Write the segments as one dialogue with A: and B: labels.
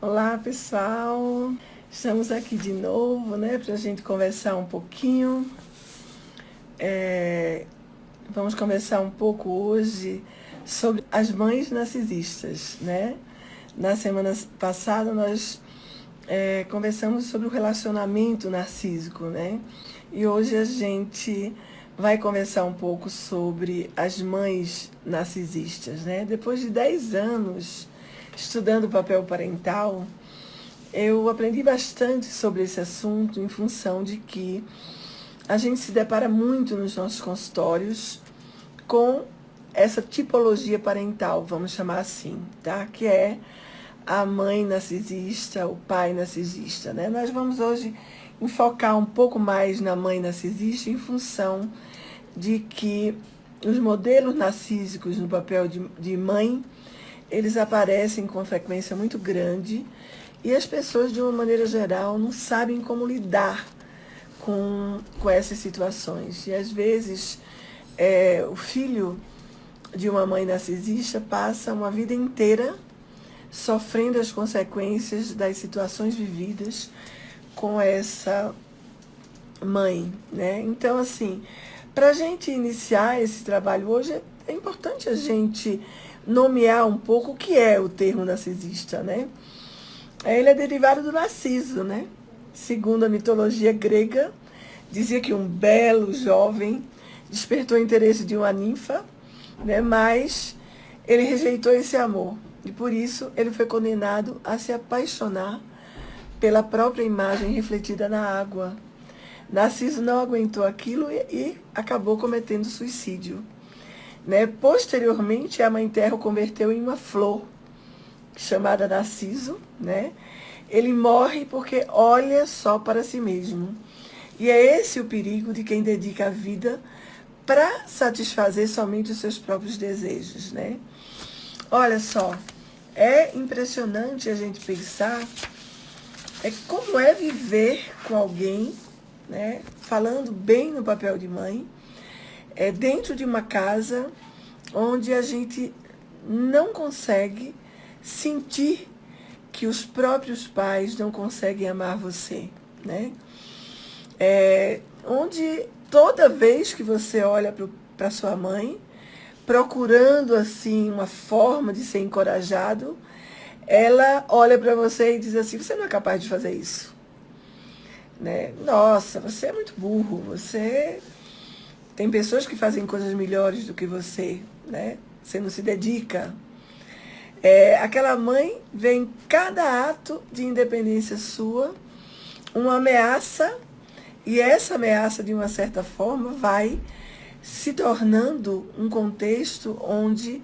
A: Olá, pessoal. Estamos aqui de novo, né, para a gente conversar um pouquinho. Vamos conversar um pouco hoje sobre as mães narcisistas, né? Na semana passada nós conversamos sobre o relacionamento narcísico, né? E hoje a gente vai conversar um pouco sobre as mães narcisistas, né? Depois de 10 anos estudando o papel parental, eu aprendi bastante sobre esse assunto em função de que a gente se depara muito nos nossos consultórios com essa tipologia parental, vamos chamar assim, tá? Que é a mãe narcisista, o pai narcisista, né? Nós vamos hoje enfocar um pouco mais na mãe narcisista em função de que os modelos narcísicos no papel de mãe, eles aparecem com frequência muito grande e as pessoas, de uma maneira geral, não sabem como lidar com essas situações. E às vezes o filho de uma mãe narcisista passa uma vida inteira sofrendo as consequências das situações vividas com essa mãe, né? Então, assim, para a gente iniciar esse trabalho hoje, é importante a gente nomear um pouco o que é o termo narcisista, né? Ele é derivado do Narciso, né? Segundo a mitologia grega, dizia que um belo jovem despertou o interesse de uma ninfa, né? Mas ele rejeitou esse amor. E por isso ele foi condenado a se apaixonar pela própria imagem refletida na água. Narciso não aguentou aquilo e acabou cometendo suicídio, né? Posteriormente, a Mãe Terra o converteu em uma flor, chamada Narciso, né? Ele morre porque olha só para si mesmo. E é esse o perigo de quem dedica a vida para satisfazer somente os seus próprios desejos, né? Olha só, é impressionante a gente pensar como é viver com alguém, né? Falando bem no papel de mãe, dentro de uma casa onde a gente não consegue sentir que os próprios pais não conseguem amar você, né? Onde toda vez que você olha para sua mãe, procurando assim uma forma de ser encorajado, ela olha para você e diz assim: você não é capaz de fazer isso, né? Nossa, você é muito burro, você tem pessoas que fazem coisas melhores do que você, né? Você não se dedica. Aquela mãe vê em cada ato de independência sua uma ameaça, e essa ameaça, de uma certa forma, vai se tornando um contexto onde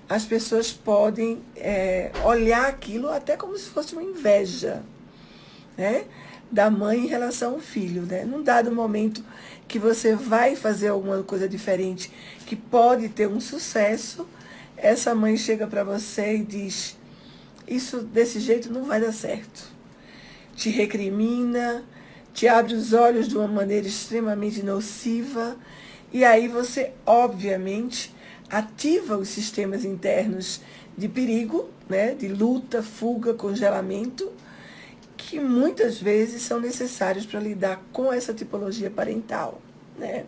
A: as pessoas podem olhar aquilo até como se fosse uma inveja, né, da mãe em relação ao filho, né? Num dado momento que você vai fazer alguma coisa diferente, que pode ter um sucesso, essa mãe chega para você e diz: isso desse jeito não vai dar certo. Te recrimina, te abre os olhos de uma maneira extremamente nociva, e aí você, obviamente, ativa os sistemas internos de perigo, né, de luta, fuga, congelamento, que muitas vezes são necessários para lidar com essa tipologia parental, né?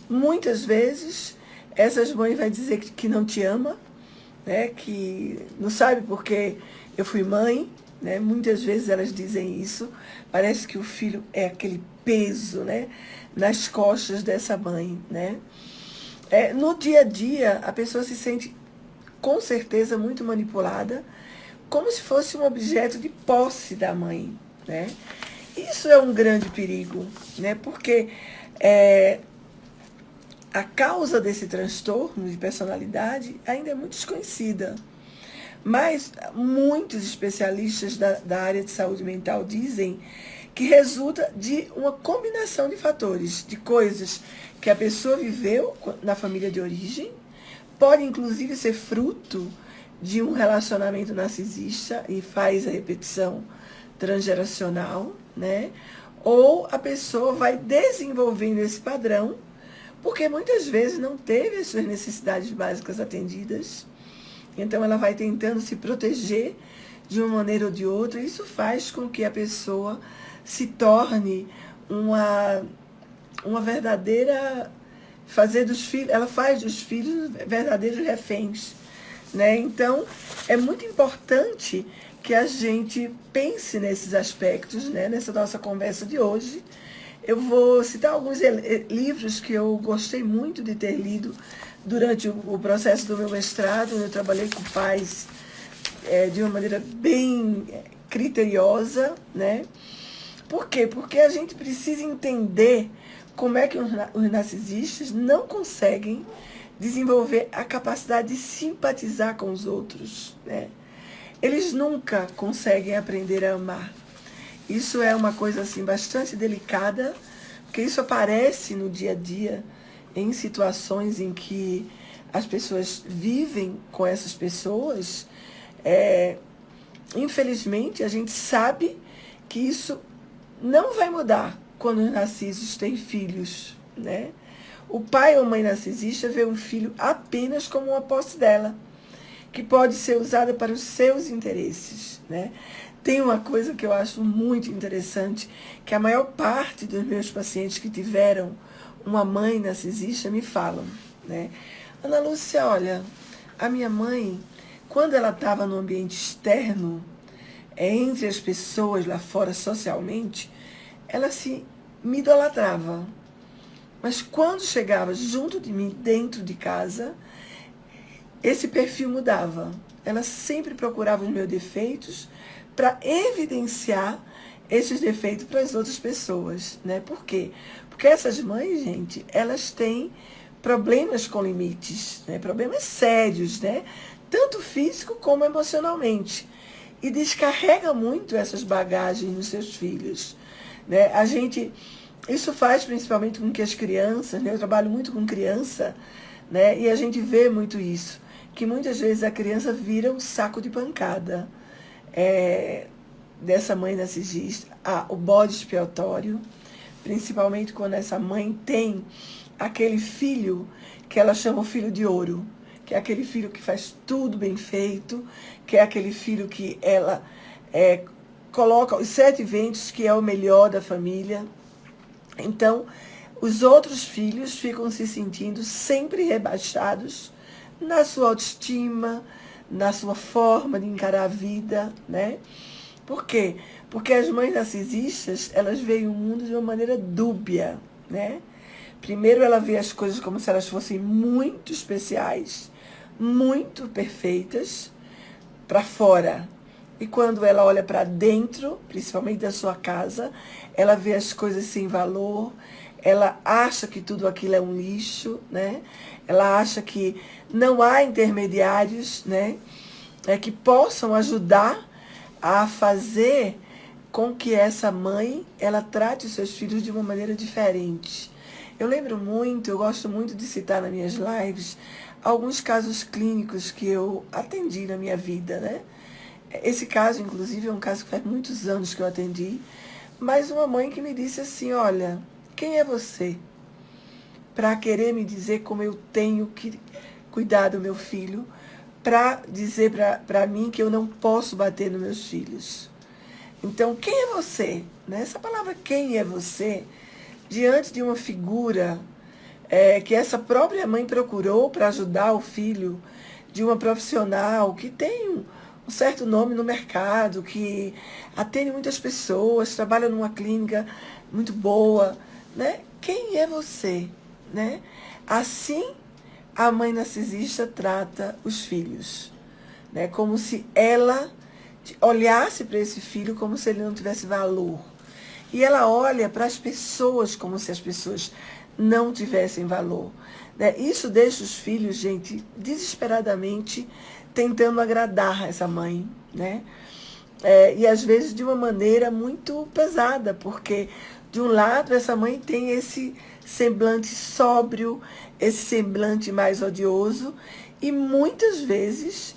A: Muitas vezes essas mães vão dizer que não te ama, né, que não sabe porque eu fui mãe, né? Muitas vezes elas dizem isso. Parece que o filho é aquele peso, né, nas costas dessa mãe, né? No dia a dia, a pessoa se sente com certeza muito manipulada, como se fosse um objeto de posse da mãe, né? Isso é um grande perigo, né? Porque a causa desse transtorno de personalidade ainda é muito desconhecida. Mas muitos especialistas da área de saúde mental dizem que resulta de uma combinação de fatores, de coisas que a pessoa viveu na família de origem, pode inclusive ser fruto de um relacionamento narcisista e faz a repetição transgeracional, né? Ou a pessoa vai desenvolvendo esse padrão porque muitas vezes não teve as suas necessidades básicas atendidas. Então ela vai tentando se proteger de uma maneira ou de outra, isso faz com que a pessoa se torne uma verdadeira, fazer dos filhos, ela faz dos filhos verdadeiros reféns, né? Então, é muito importante que a gente pense nesses aspectos, né? Nessa nossa conversa de hoje. Eu vou citar alguns livros que eu gostei muito de ter lido durante o processo do meu mestrado. Eu trabalhei com pais de uma maneira bem criteriosa, né? Por quê? Porque a gente precisa entender como é que os narcisistas não conseguem desenvolver a capacidade de simpatizar com os outros, né? Eles nunca conseguem aprender a amar. Isso é uma coisa assim bastante delicada, porque isso aparece no dia a dia, em situações em que as pessoas vivem com essas pessoas. Infelizmente, a gente sabe que isso não vai mudar quando os narcisos têm filhos, né? O pai ou mãe narcisista vê um filho apenas como uma posse dela, que pode ser usada para os seus interesses, né? Tem uma coisa que eu acho muito interessante, que a maior parte dos meus pacientes que tiveram uma mãe narcisista me falam, né? Ana Lúcia, olha, a minha mãe, quando ela estava no ambiente externo, entre as pessoas lá fora socialmente, ela me idolatrava. Mas quando chegava junto de mim, dentro de casa, esse perfil mudava. Ela sempre procurava os meus defeitos para evidenciar esses defeitos para as outras pessoas, né? Por quê? Porque essas mães, gente, elas têm problemas com limites, né? Problemas sérios, né? Tanto físico como emocionalmente. E descarrega muito essas bagagens nos seus filhos, né? Isso faz principalmente com que as crianças, né? Eu trabalho muito com criança, né? E a gente vê muito isso, que muitas vezes a criança vira um saco de pancada. Dessa mãe narcisista, o bode expiatório, principalmente quando essa mãe tem aquele filho que ela chama o filho de ouro, que é aquele filho que faz tudo bem feito, que é aquele filho que ela coloca os 7 ventos, que é o melhor da família. Então, os outros filhos ficam se sentindo sempre rebaixados na sua autoestima, na sua forma de encarar a vida, né? Por quê? Porque as mães narcisistas, elas veem o mundo de uma maneira dúbia, né? Primeiro ela vê as coisas como se elas fossem muito especiais, muito perfeitas para fora. E quando ela olha para dentro, principalmente da sua casa, ela vê as coisas sem valor, ela acha que tudo aquilo é um lixo, né? Ela acha que não há intermediários, né? Que possam ajudar a fazer com que essa mãe, ela trate os seus filhos de uma maneira diferente. Eu gosto muito de citar nas minhas lives, alguns casos clínicos que eu atendi na minha vida, né? Esse caso, inclusive, é um caso que faz muitos anos que eu atendi, mas uma mãe que me disse assim, olha, quem é você para querer me dizer como eu tenho que cuidar do meu filho, para dizer para mim que eu não posso bater nos meus filhos? Então, quem é você? Né? Essa palavra quem é você, diante de uma figura que essa própria mãe procurou para ajudar o filho, de uma profissional que tem um certo nome no mercado, que atende muitas pessoas, trabalha numa clínica muito boa, né? Quem é você? Né? Assim, a mãe narcisista trata os filhos, né? Como se ela olhasse para esse filho como se ele não tivesse valor. E ela olha para as pessoas como se as pessoas não tivessem valor, né? Isso deixa os filhos, gente, desesperadamente tentando agradar essa mãe, né? E às vezes de uma maneira muito pesada, porque de um lado essa mãe tem esse semblante sóbrio, esse semblante mais odioso, e muitas vezes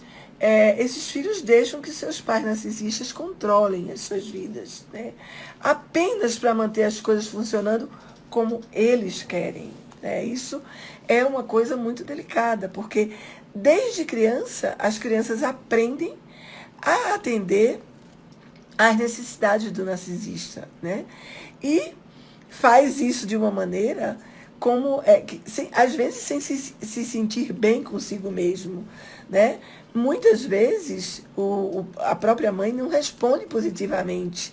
A: esses filhos deixam que seus pais narcisistas controlem as suas vidas, né? Apenas para manter as coisas funcionando como eles querem, né? Isso é uma coisa muito delicada, porque desde criança as crianças aprendem a atender às necessidades do narcisista, né? E faz isso de uma maneira como às vezes sem se sentir bem consigo mesmo, né? Muitas vezes a própria mãe não responde positivamente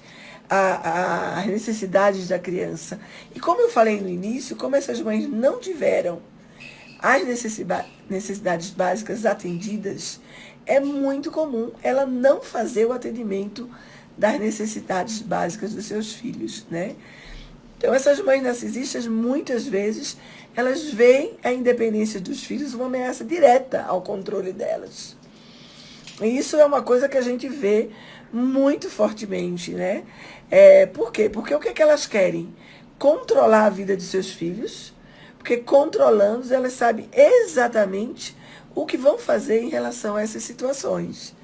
A: às necessidades da criança. E como eu falei no início, como essas mães não tiveram as necessidades básicas atendidas, é muito comum ela não fazer o atendimento das necessidades básicas dos seus filhos, né? Então, essas mães narcisistas, muitas vezes, elas veem a independência dos filhos uma ameaça direta ao controle delas. E isso é uma coisa que a gente vê muito fortemente, né? Por quê? Porque o que é que elas querem? Controlar a vida de seus filhos, porque controlando-os, elas sabem exatamente o que vão fazer em relação a essas situações,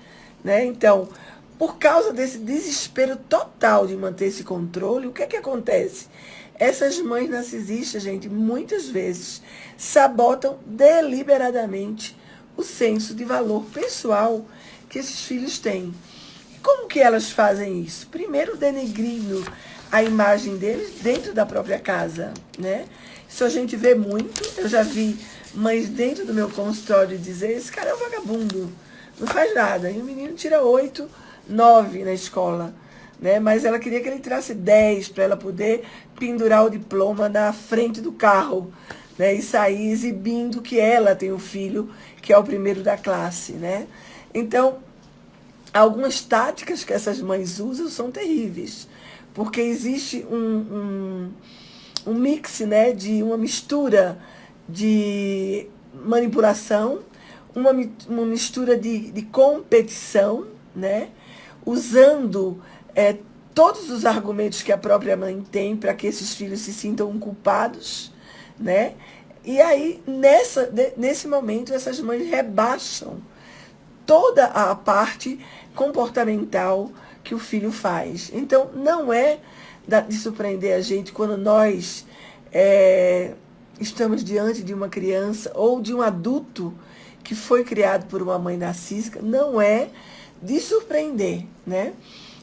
A: né? Então, por causa desse desespero total de manter esse controle, o que é que acontece? Essas mães narcisistas, gente, muitas vezes sabotam deliberadamente o senso de valor pessoal que esses filhos têm. E como que elas fazem isso? Primeiro, denegrindo a imagem deles dentro da própria casa, né? Isso a gente vê muito. Eu já vi mães dentro do meu consultório dizer: esse cara é um vagabundo, não faz nada. E o menino tira 8, 9 na escola, né? Mas ela queria que ele tirasse 10 para ela poder pendurar o diploma na frente do carro, né? E sair exibindo que ela tem um filho que é o primeiro da classe, né? Então, algumas táticas que essas mães usam são terríveis, porque existe um mix, né, de uma mistura de manipulação, uma mistura de competição, né, usando todos os argumentos que a própria mãe tem para que esses filhos se sintam culpados, né? E aí, nesse momento, essas mães rebaixam toda a parte comportamental que o filho faz. Então, não é de surpreender a gente quando nós estamos diante de uma criança ou de um adulto que foi criado por uma mãe narcísica, não é de surpreender, né?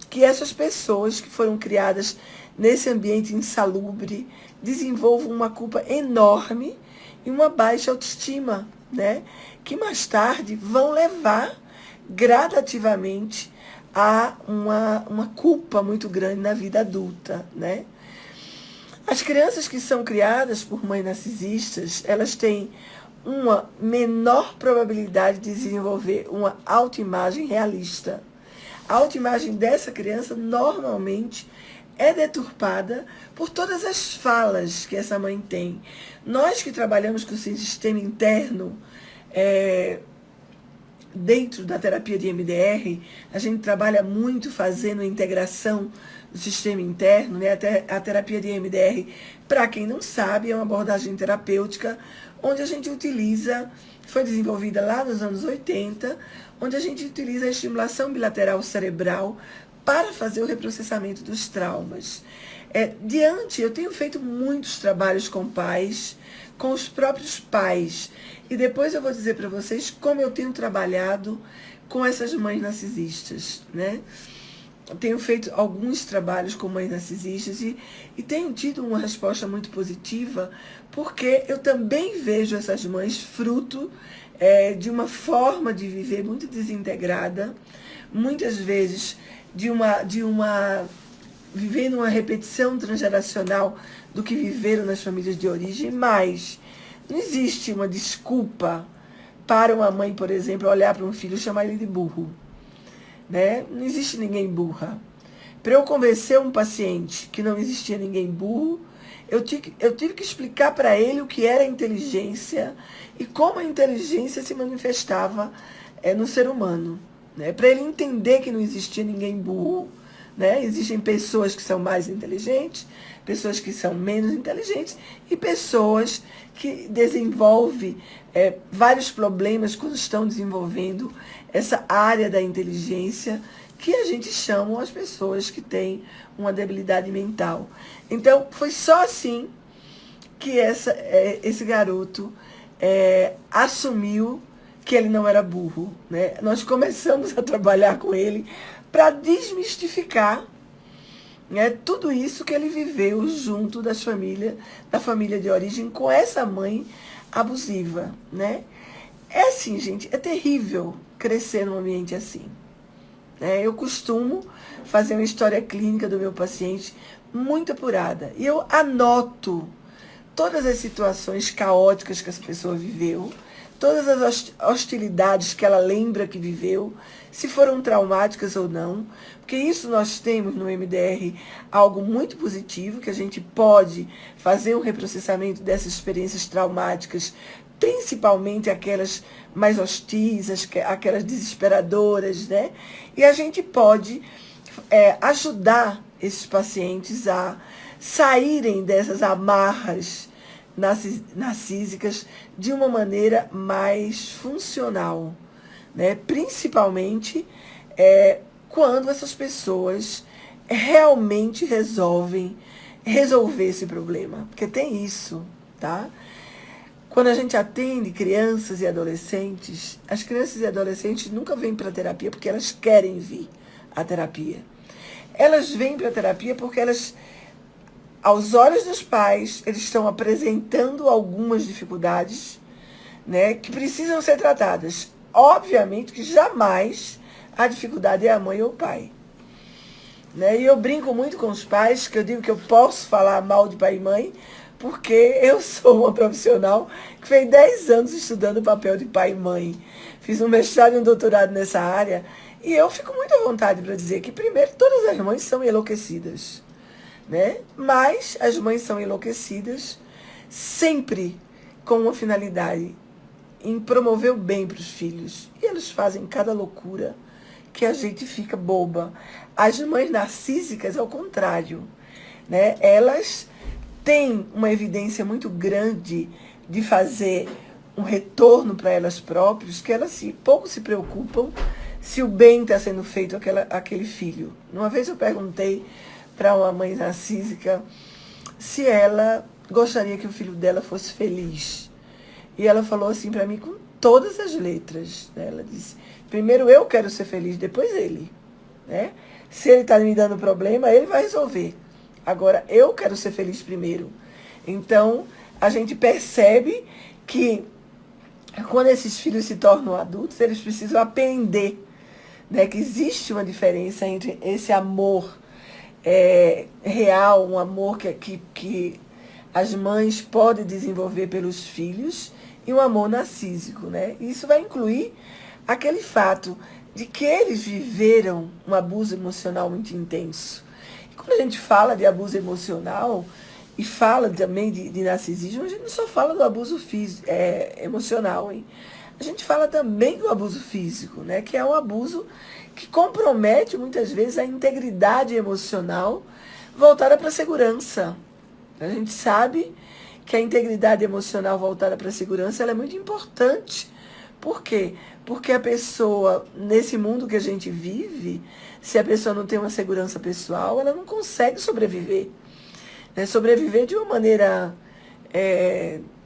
A: Que essas pessoas que foram criadas nesse ambiente insalubre desenvolvam uma culpa enorme e uma baixa autoestima, né? Que mais tarde vão levar gradativamente a uma culpa muito grande na vida adulta, né? As crianças que são criadas por mães narcisistas, elas têm uma menor probabilidade de desenvolver uma autoimagem realista. A autoimagem dessa criança normalmente é deturpada por todas as falas que essa mãe tem. Nós que trabalhamos com o sistema interno, dentro da terapia de MDR, a gente trabalha muito fazendo a integração do sistema interno, né? A terapia de MDR, para quem não sabe, é uma abordagem terapêutica onde a gente utiliza, foi desenvolvida lá nos anos 80, onde a gente utiliza a estimulação bilateral cerebral para fazer o reprocessamento dos traumas. Eu tenho feito muitos trabalhos com pais, com os próprios pais, e depois eu vou dizer para vocês como eu tenho trabalhado com essas mães narcisistas, né? Eu tenho feito alguns trabalhos com mães narcisistas e tenho tido uma resposta muito positiva, porque eu também vejo essas mães fruto de uma forma de viver muito desintegrada, muitas vezes vivendo uma repetição transgeracional do que viveram nas famílias de origem, mas não existe uma desculpa para uma mãe, por exemplo, olhar para um filho e chamar ele de burro, né? Não existe ninguém burra. Para eu convencer um paciente que não existia ninguém burro, eu tive que explicar para ele o que era inteligência e como a inteligência se manifestava no ser humano, né? Para ele entender que não existia ninguém burro, né? Existem pessoas que são mais inteligentes, pessoas que são menos inteligentes e pessoas que desenvolvem vários problemas quando estão desenvolvendo essa área da inteligência que a gente chama as pessoas que têm uma debilidade mental. Então, foi só assim que esse garoto assumiu que ele não era burro, né? Nós começamos a trabalhar com ele para desmistificar, né, tudo isso que ele viveu junto da família de origem com essa mãe abusiva, né? É assim, gente, é terrível crescer num ambiente assim. Eu costumo fazer uma história clínica do meu paciente muito apurada. E eu anoto todas as situações caóticas que essa pessoa viveu, todas as hostilidades que ela lembra que viveu, se foram traumáticas ou não, porque isso nós temos no MDR algo muito positivo, que a gente pode fazer um reprocessamento dessas experiências traumáticas, principalmente aquelas mais hostis, aquelas desesperadoras, né? E a gente pode ajudar esses pacientes a saírem dessas amarras narcísicas de uma maneira mais funcional, né? Principalmente quando essas pessoas realmente resolver esse problema, porque tem isso, tá? Quando a gente atende crianças e adolescentes, as crianças e adolescentes nunca vêm para a terapia porque elas querem vir à terapia. Elas vêm para a terapia porque elas, aos olhos dos pais, eles estão apresentando algumas dificuldades, né, que precisam ser tratadas. Obviamente que jamais a dificuldade é a mãe ou o pai. Né? E eu brinco muito com os pais, que eu digo que eu posso falar mal de pai e mãe, porque eu sou uma profissional que fez 10 anos estudando o papel de pai e mãe. Fiz um mestrado e um doutorado nessa área, e eu fico muito à vontade para dizer que, primeiro, todas as mães são enlouquecidas, né? Mas as mães são enlouquecidas sempre com uma finalidade, em promover o bem para os filhos. E elas fazem cada loucura que a gente fica boba. As mães narcísicas, ao contrário, né? Elas têm uma evidência muito grande de fazer um retorno para elas próprias, que elas pouco se preocupam se o bem está sendo feito àquele filho. Uma vez eu perguntei para uma mãe narcísica se ela gostaria que o filho dela fosse feliz. E ela falou assim para mim com todas as letras, né? Ela disse, primeiro eu quero ser feliz, depois ele, né? Se ele está me dando problema, ele vai resolver. Agora, eu quero ser feliz primeiro. Então, a gente percebe que quando esses filhos se tornam adultos, eles precisam aprender, né, que existe uma diferença entre esse amor real, um amor que as mães podem desenvolver pelos filhos, e um amor narcísico, né? Isso vai incluir aquele fato de que eles viveram um abuso emocional muito intenso. E quando a gente fala de abuso emocional e fala também de narcisismo, a gente não só fala do abuso emocional, hein? A gente fala também do abuso físico, né? Que é um abuso que compromete muitas vezes a integridade emocional voltada para a segurança. A gente sabe que a integridade emocional voltada para a segurança ela é muito importante. Por quê? Porque a pessoa, nesse mundo que a gente vive, se a pessoa não tem uma segurança pessoal, ela não consegue sobreviver. Né? Sobreviver de uma maneira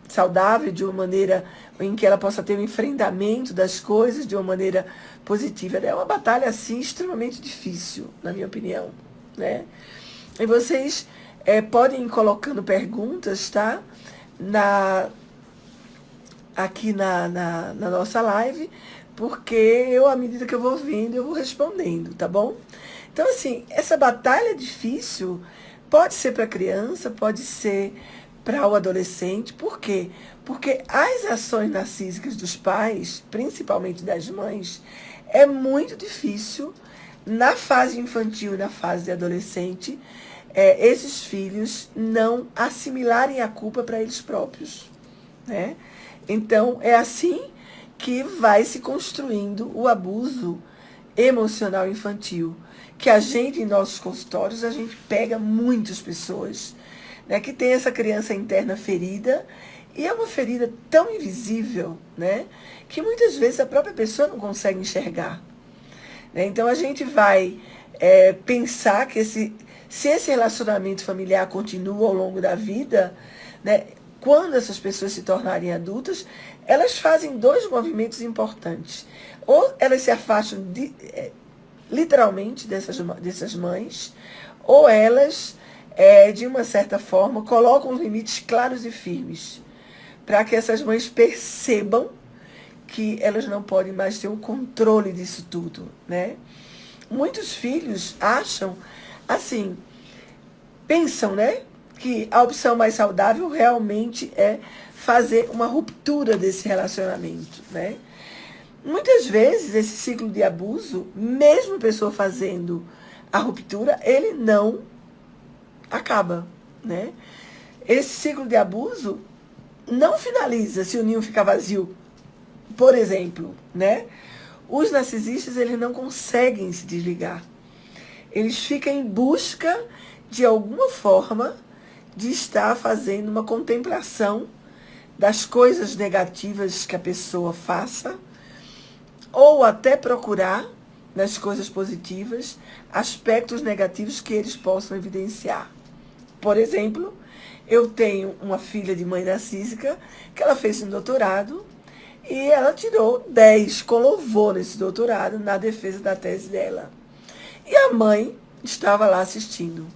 A: saudável, de uma maneira em que ela possa ter um enfrentamento das coisas de uma maneira positiva. É uma batalha, assim, extremamente difícil, na minha opinião. Né? E vocês podem ir colocando perguntas, tá? Aqui na nossa live, porque eu, à medida que eu vou vendo, eu vou respondendo, tá bom? Então, assim, essa batalha difícil pode ser para a criança, pode ser para o adolescente. Por quê? Porque as ações narcísicas dos pais, principalmente das mães, é muito difícil, na fase infantil e na fase de adolescente, esses filhos não assimilarem a culpa para eles próprios, né? Então, é assim que vai se construindo o abuso emocional infantil, que a gente, em nossos consultórios, a gente pega muitas pessoas, né, que tem essa criança interna ferida, e é uma ferida tão invisível, né, que muitas vezes a própria pessoa não consegue enxergar. Né? Então, a gente vai pensar que se esse relacionamento familiar continua ao longo da vida, né, quando essas pessoas se tornarem adultas, elas fazem dois movimentos importantes. Ou elas se afastam literalmente dessas mães, ou elas, de uma certa forma, colocam os limites claros e firmes, para que essas mães percebam que elas não podem mais ter o controle disso tudo, né? Muitos filhos acham, assim, pensam, né, que a opção mais saudável realmente é fazer uma ruptura desse relacionamento, né? Muitas vezes, esse ciclo de abuso, mesmo a pessoa fazendo a ruptura, ele não acaba, né? Esse ciclo de abuso não finaliza se o ninho ficar vazio, por exemplo, né? Os narcisistas, eles não conseguem se desligar. Eles ficam em busca, de alguma forma, de estar fazendo uma contemplação das coisas negativas que a pessoa faça, ou até procurar, nas coisas positivas, aspectos negativos que eles possam evidenciar. Por exemplo, eu tenho uma filha de mãe narcísica que ela fez um doutorado e ela tirou 10 com louvor nesse doutorado na defesa da tese dela. E a mãe estava lá assistindo.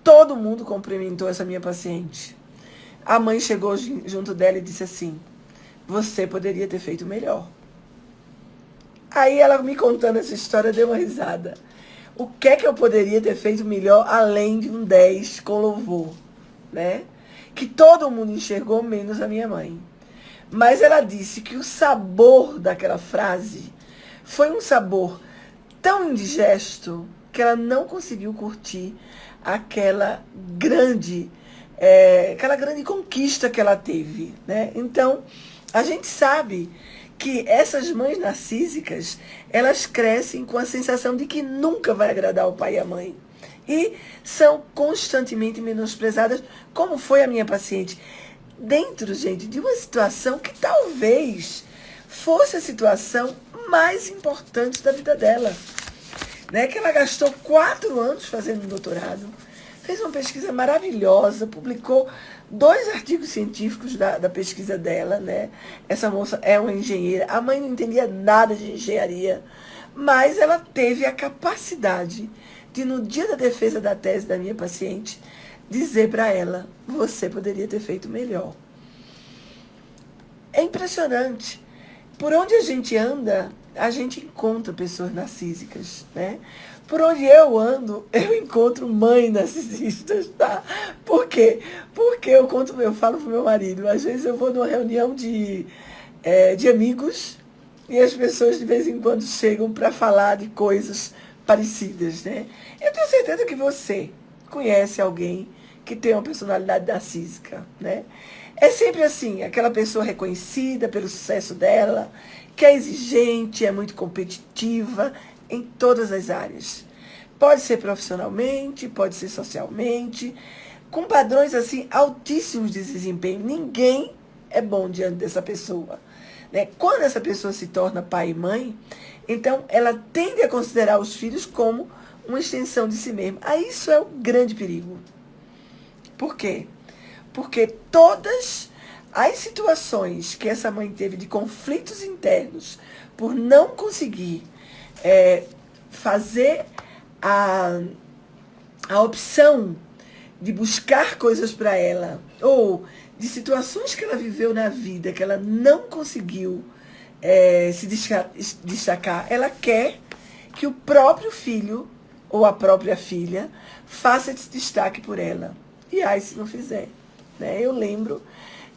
A: Todo mundo cumprimentou essa minha paciente. A mãe chegou junto dela e disse assim: você poderia ter feito melhor. Aí ela me contando essa história deu uma risada. O que é que eu poderia ter feito melhor além de um 10 com louvor, né? Que todo mundo enxergou, menos a minha mãe. Mas ela disse que o sabor daquela frase foi um sabor tão indigesto que ela não conseguiu curtir aquela grande conquista que ela teve, né? Então, a gente sabe que essas mães narcísicas, elas crescem com a sensação de que nunca vai agradar o pai e a mãe. E são constantemente menosprezadas, como foi a minha paciente. Dentro, gente, de uma situação que talvez fosse a situação mais importante da vida dela. Né? Que ela gastou 4 anos fazendo um doutorado, fez uma pesquisa maravilhosa, publicou 2 artigos científicos da pesquisa dela, né? Essa moça é uma engenheira, a mãe não entendia nada de engenharia, mas ela teve a capacidade de, no dia da defesa da tese da minha paciente, dizer para ela: você poderia ter feito melhor. É impressionante. Por onde a gente anda, a gente encontra pessoas narcísicas, né? Por onde eu ando, eu encontro mães narcisistas, tá? Por quê? Porque eu falo pro meu marido, às vezes eu vou numa reunião de amigos e as pessoas de vez em quando chegam para falar de coisas parecidas, né? Eu tenho certeza que você conhece alguém que tem uma personalidade narcísica, né? É sempre assim, aquela pessoa reconhecida pelo sucesso dela, que é exigente, é muito competitiva em todas as áreas. Pode ser profissionalmente, pode ser socialmente, com padrões assim altíssimos de desempenho. Ninguém é bom diante dessa pessoa, né? Quando essa pessoa se torna pai e mãe, então ela tende a considerar os filhos como uma extensão de si mesma. Aí isso é um grande perigo. Por quê? Porque todas as situações que essa mãe teve de conflitos internos por não conseguir fazer a opção de buscar coisas para ela, ou de situações que ela viveu na vida que ela não conseguiu se destacar, ela quer que o próprio filho ou a própria filha faça esse destaque por ela. E aí, se não fizer, né? Eu lembro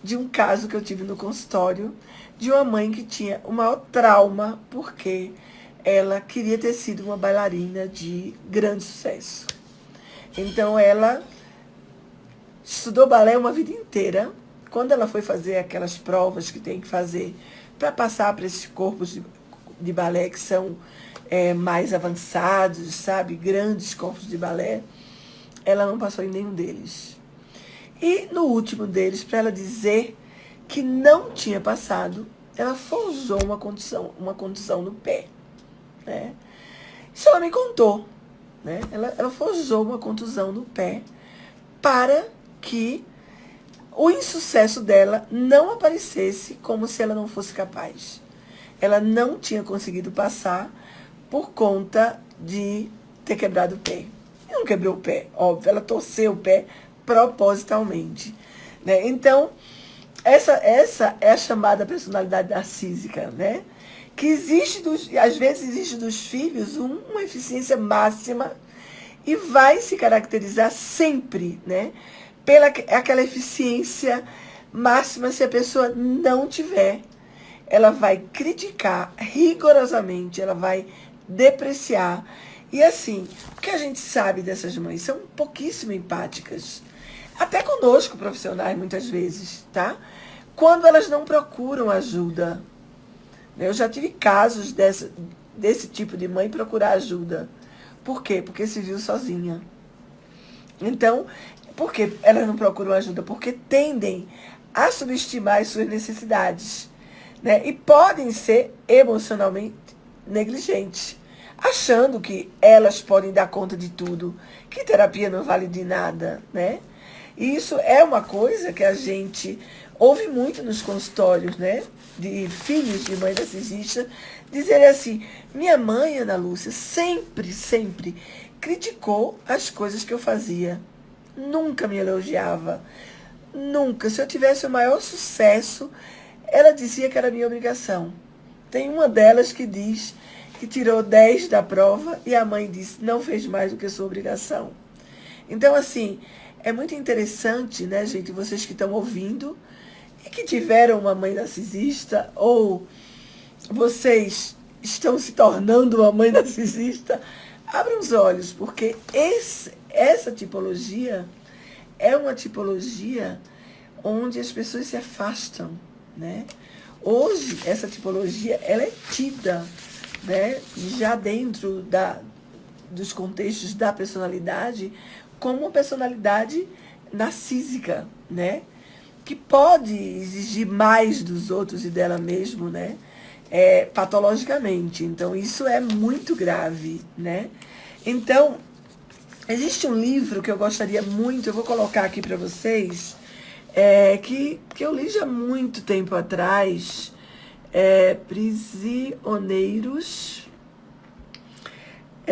A: de um caso que eu tive no consultório de uma mãe que tinha o maior trauma porque ela queria ter sido uma bailarina de grande sucesso. Então ela estudou balé uma vida inteira. Quando ela foi fazer aquelas provas que tem que fazer para passar para esses corpos de balé que são mais avançados, sabe? Grandes corpos de balé, ela não passou em nenhum deles. E no último deles, para ela dizer que não tinha passado, ela forjou uma contusão no pé, né? Isso ela me contou, né? Ela forjou uma contusão no pé para que o insucesso dela não aparecesse como se ela não fosse capaz. Ela não tinha conseguido passar por conta de ter quebrado o pé. E não quebrou o pé, óbvio, ela torceu o pé propositalmente, né? Então, essa é a chamada personalidade narcísica, né? Que existe, às vezes existe dos filhos uma eficiência máxima e vai se caracterizar sempre, né? Pela aquela eficiência máxima se a pessoa não tiver. Ela vai criticar rigorosamente, ela vai depreciar. E assim, o que a gente sabe dessas mães? São pouquíssimo empáticas. Até conosco, profissionais, muitas vezes, tá? Quando elas não procuram ajuda. Eu já tive casos desse tipo de mãe procurar ajuda. Por quê? Porque se viu sozinha. Então, por que elas não procuram ajuda? Porque tendem a subestimar as suas necessidades, né? E podem ser emocionalmente negligentes, achando que elas podem dar conta de tudo, que terapia não vale de nada, né? E isso é uma coisa que a gente ouve muito nos consultórios, né? De filhos de mãe narcisista, dizerem assim: minha mãe, Ana Lúcia, sempre criticou as coisas que eu fazia. Nunca me elogiava. Nunca. Se eu tivesse o maior sucesso, ela dizia que era minha obrigação. Tem uma delas que diz que tirou 10 da prova e a mãe disse: não fez mais do que sua obrigação. Então, assim, é muito interessante, né, gente, vocês que estão ouvindo e que tiveram uma mãe narcisista ou vocês estão se tornando uma mãe narcisista, abram os olhos, porque essa tipologia é uma tipologia onde as pessoas se afastam, né? Hoje, essa tipologia, ela é tida, né, já dentro dos contextos da personalidade, como uma personalidade narcísica, né? Que pode exigir mais dos outros e dela mesmo, né? Patologicamente. Então, isso é muito grave, né? Então, existe um livro que eu gostaria muito, eu vou colocar aqui para vocês, que eu li já há muito tempo atrás, Prisioneiros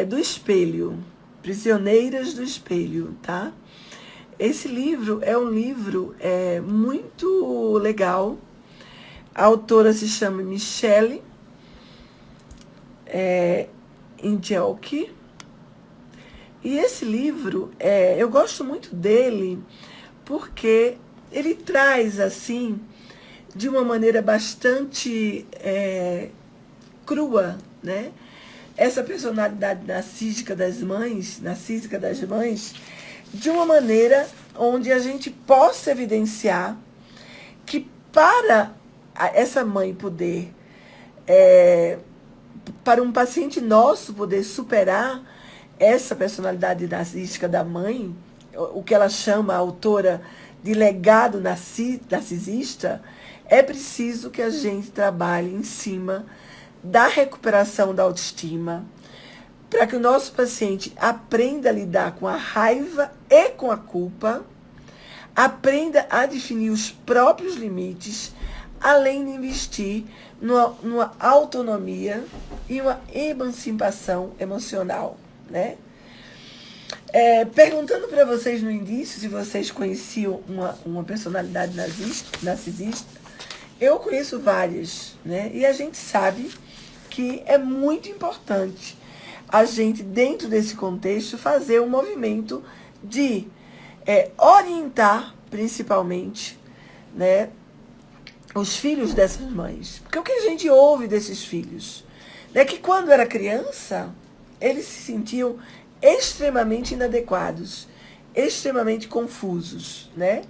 A: do Espelho. Prisioneiras do Espelho, tá? Esse livro é um livro muito legal. A autora se chama Michelle Indielke. E esse livro, eu gosto muito dele porque ele traz, assim, de uma maneira bastante crua, né? Essa personalidade narcísica das mães, de uma maneira onde a gente possa evidenciar que para essa mãe poder, para um paciente nosso poder superar essa personalidade narcística da mãe, o que ela chama, a autora, de legado narcisista, é preciso que a gente trabalhe em cima da recuperação da autoestima, para que o nosso paciente aprenda a lidar com a raiva e com a culpa, aprenda a definir os próprios limites, além de investir numa autonomia e uma emancipação emocional, né? Perguntando para vocês no início se vocês conheciam uma personalidade narcisista, eu conheço várias, né? E a gente sabe que é muito importante a gente, dentro desse contexto, fazer um movimento de orientar, principalmente, né, os filhos dessas mães. Porque o que a gente ouve desses filhos é que quando era criança, eles se sentiam extremamente inadequados, extremamente confusos, né?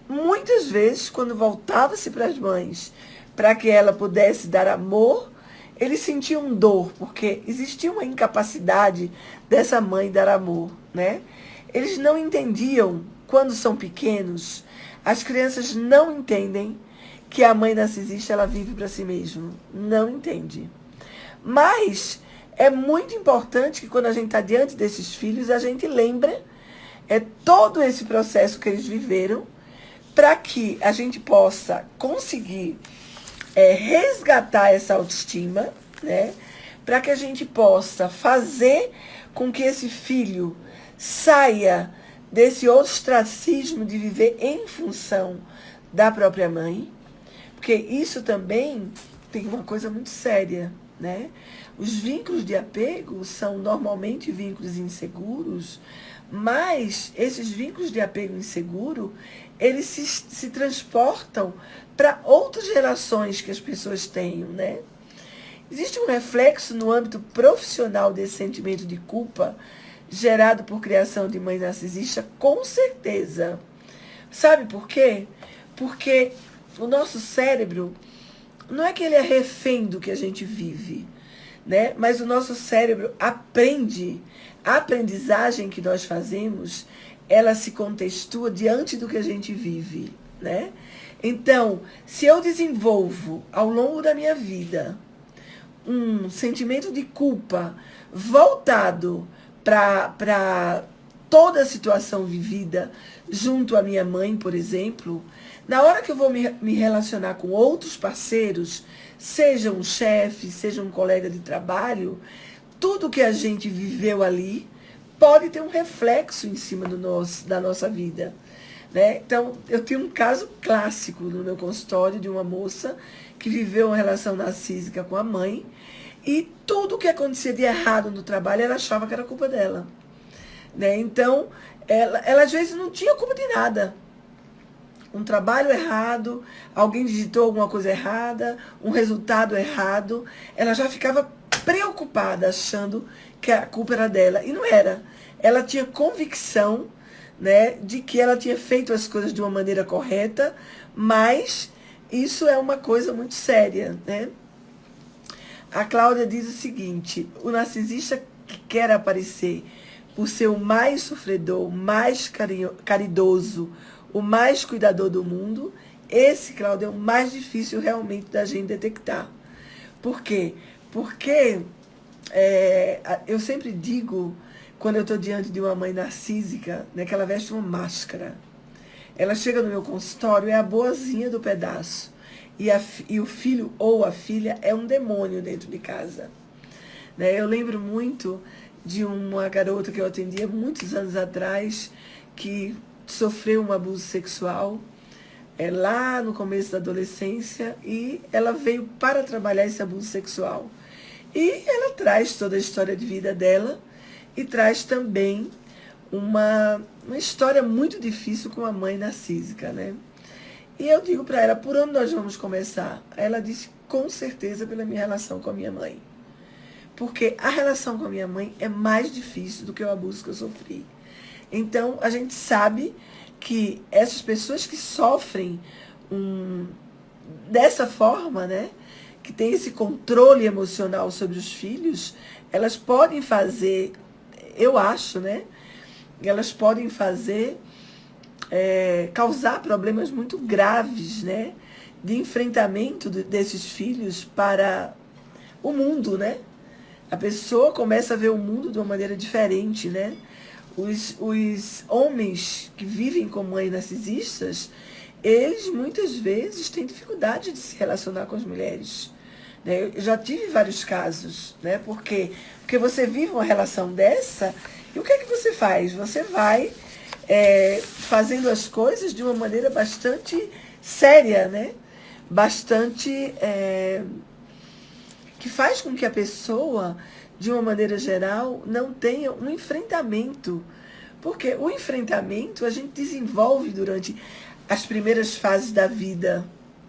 A: Muitas vezes, quando voltava-se para as mães, para que ela pudesse dar amor, eles sentiam dor, porque existia uma incapacidade dessa mãe dar amor, né? Eles não entendiam, quando são pequenos, as crianças não entendem que a mãe narcisista, ela vive para si mesma. Não entende. Mas é muito importante que quando a gente está diante desses filhos, a gente lembre todo esse processo que eles viveram, para que a gente possa conseguir resgatar essa autoestima, né? Para que a gente possa fazer com que esse filho saia desse ostracismo de viver em função da própria mãe, porque isso também tem uma coisa muito séria, né? Os vínculos de apego são normalmente vínculos inseguros, mas esses vínculos de apego inseguro, eles se transportam para outras relações que as pessoas tenham, né? Existe um reflexo no âmbito profissional desse sentimento de culpa gerado por criação de mãe narcisista, com certeza. Sabe por quê? Porque o nosso cérebro, não é que ele é refém do que a gente vive, né? Mas o nosso cérebro aprende, a aprendizagem que nós fazemos, ela se contextua diante do que a gente vive, né? Então, se eu desenvolvo ao longo da minha vida um sentimento de culpa voltado para toda a situação vivida junto à minha mãe, por exemplo, na hora que eu vou me relacionar com outros parceiros, seja um chefe, seja um colega de trabalho, tudo que a gente viveu ali pode ter um reflexo em cima da nossa vida, né? Então, eu tenho um caso clássico no meu consultório de uma moça que viveu uma relação narcísica com a mãe e tudo que acontecia de errado no trabalho, ela achava que era culpa dela, né? Então, ela às vezes não tinha culpa de nada. Um trabalho errado, alguém digitou alguma coisa errada, um resultado errado, ela já ficava preocupada, achando que a culpa era dela. E não era. Ela tinha convicção, né, de que ela tinha feito as coisas de uma maneira correta, mas isso é uma coisa muito séria, né? A Cláudia diz o seguinte: o narcisista que quer aparecer por ser o mais sofredor, o mais caridoso, o mais cuidador do mundo, esse, Cláudia, é o mais difícil realmente da gente detectar. Por quê? Porque eu sempre digo, quando eu estou diante de uma mãe narcísica, né, que ela veste uma máscara. Ela chega no meu consultório, é a boazinha do pedaço. E o filho ou a filha é um demônio dentro de casa. Né? Eu lembro muito de uma garota que eu atendia muitos anos atrás, que sofreu um abuso sexual lá no começo da adolescência, e ela veio para trabalhar esse abuso sexual. E ela traz toda a história de vida dela e traz também uma história muito difícil com a mãe narcísica, né? E eu digo para ela, por onde nós vamos começar? Ela disse, com certeza pela minha relação com a minha mãe. Porque a relação com a minha mãe é mais difícil do que o abuso que eu sofri. Então, a gente sabe que essas pessoas que sofrem dessa forma, né, que tem esse controle emocional sobre os filhos, elas podem fazer, eu acho, né, elas podem fazer, causar problemas muito graves, né, de enfrentamento desses filhos para o mundo, né? A pessoa começa a ver o mundo de uma maneira diferente, né? Os homens que vivem com mães narcisistas, eles muitas vezes têm dificuldade de se relacionar com as mulheres. Né? Eu já tive vários casos, né? Porque você vive uma relação dessa, e o que é que você faz? Você vai fazendo as coisas de uma maneira bastante séria, né? Bastante... que faz com que a pessoa, de uma maneira geral, não tenha um enfrentamento. Porque o enfrentamento a gente desenvolve durante as primeiras fases da vida,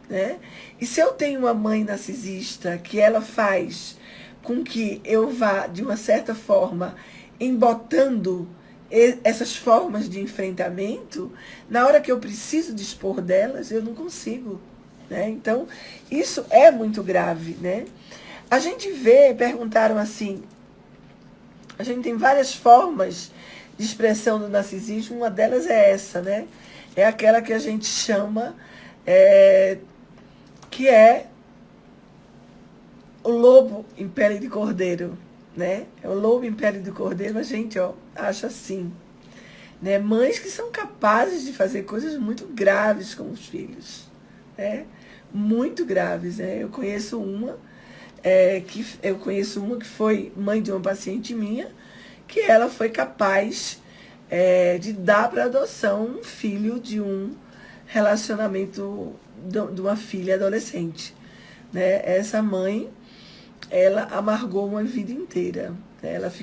A: né? E se eu tenho uma mãe narcisista que ela faz com que eu vá, de uma certa forma, embotando essas formas de enfrentamento, na hora que eu preciso dispor delas, eu não consigo, né? Então, isso é muito grave, né? A gente vê, perguntaram assim, a gente tem várias formas de expressão do narcisismo, uma delas é essa, né? É aquela que a gente chama, que é o lobo em pele de cordeiro, né? É o lobo em pele de cordeiro, a gente, acha assim. né? Mães que são capazes de fazer coisas muito graves com os filhos, né? Muito graves, né? Eu conheço uma que foi mãe de uma paciente minha, que ela foi capaz de dar para adoção um filho de um relacionamento de uma filha adolescente, né? Essa mãe, ela amargou uma vida inteira, né? Ela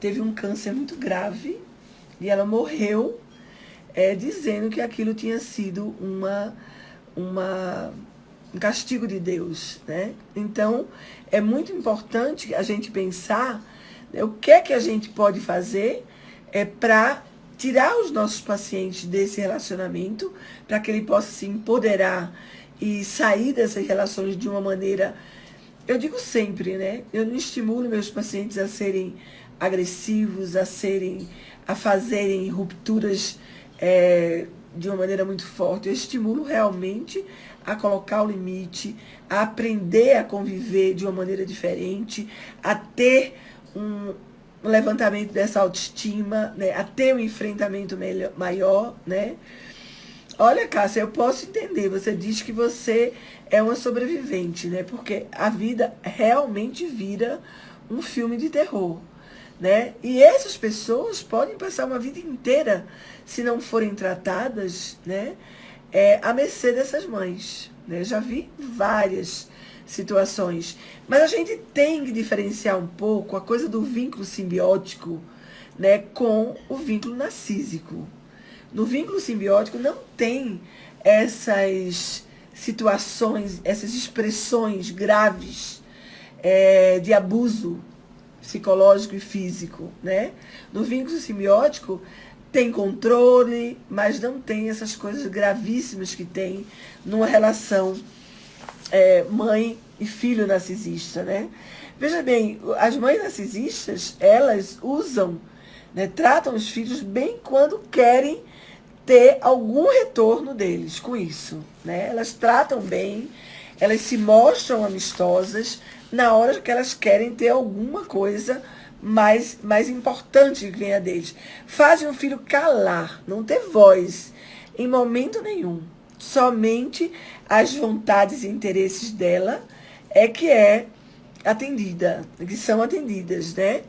A: teve um câncer muito grave e ela morreu dizendo que aquilo tinha sido um castigo de Deus, né? Então, é muito importante a gente pensar, né, o que é que a gente pode fazer para tirar os nossos pacientes desse relacionamento, para que ele possa se empoderar e sair dessas relações de uma maneira... Eu digo sempre, né? Eu não estimulo meus pacientes a serem agressivos, a fazerem rupturas de uma maneira muito forte. Eu estimulo realmente a colocar o limite, a aprender a conviver de uma maneira diferente, a ter um levantamento dessa autoestima, né? A ter um enfrentamento maior, né? Olha, Cássia, eu posso entender, você diz que você é uma sobrevivente, né? Porque a vida realmente vira um filme de terror, né? E essas pessoas podem passar uma vida inteira, se não forem tratadas, né? À mercê dessas mães, né? Eu já vi várias situações. Mas a gente tem que diferenciar um pouco a coisa do vínculo simbiótico, né, com o vínculo narcísico. No vínculo simbiótico não tem essas situações, essas expressões graves de abuso psicológico e físico, né? No vínculo simbiótico tem controle, mas não tem essas coisas gravíssimas que tem numa relação mãe e filho narcisista, né? Veja bem, as mães narcisistas, elas usam, né, tratam os filhos bem quando querem ter algum retorno deles com isso, né? Elas tratam bem, elas se mostram amistosas na hora que elas querem ter alguma coisa mais importante que venha deles. Fazem o filho calar, não ter voz em momento nenhum. Somente as vontades e interesses dela que são atendidas, né?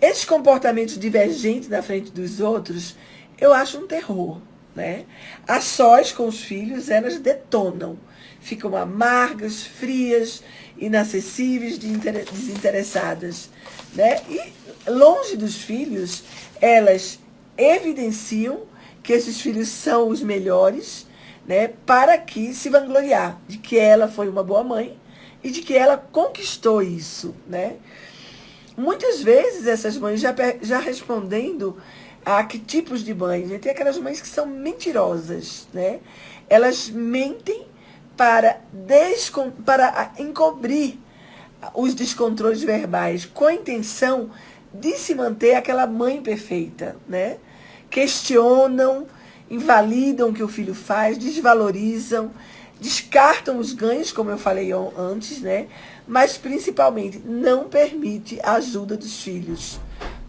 A: Esses comportamentos divergentes na frente dos outros, eu acho um terror, né? A sós com os filhos, elas detonam. Ficam amargas, frias, inacessíveis, desinteressadas, né? E longe dos filhos, elas evidenciam que esses filhos são os melhores, né? Para que se vangloriar de que ela foi uma boa mãe e de que ela conquistou isso, né? Muitas vezes essas mães já respondendo a que tipos de mães, né? Tem aquelas mães que são mentirosas, né? Elas mentem para encobrir os descontroles verbais, com a intenção de se manter aquela mãe perfeita, né? Questionam, invalidam o que o filho faz, desvalorizam, descartam os ganhos, como eu falei antes, né? Mas principalmente não permite a ajuda dos filhos.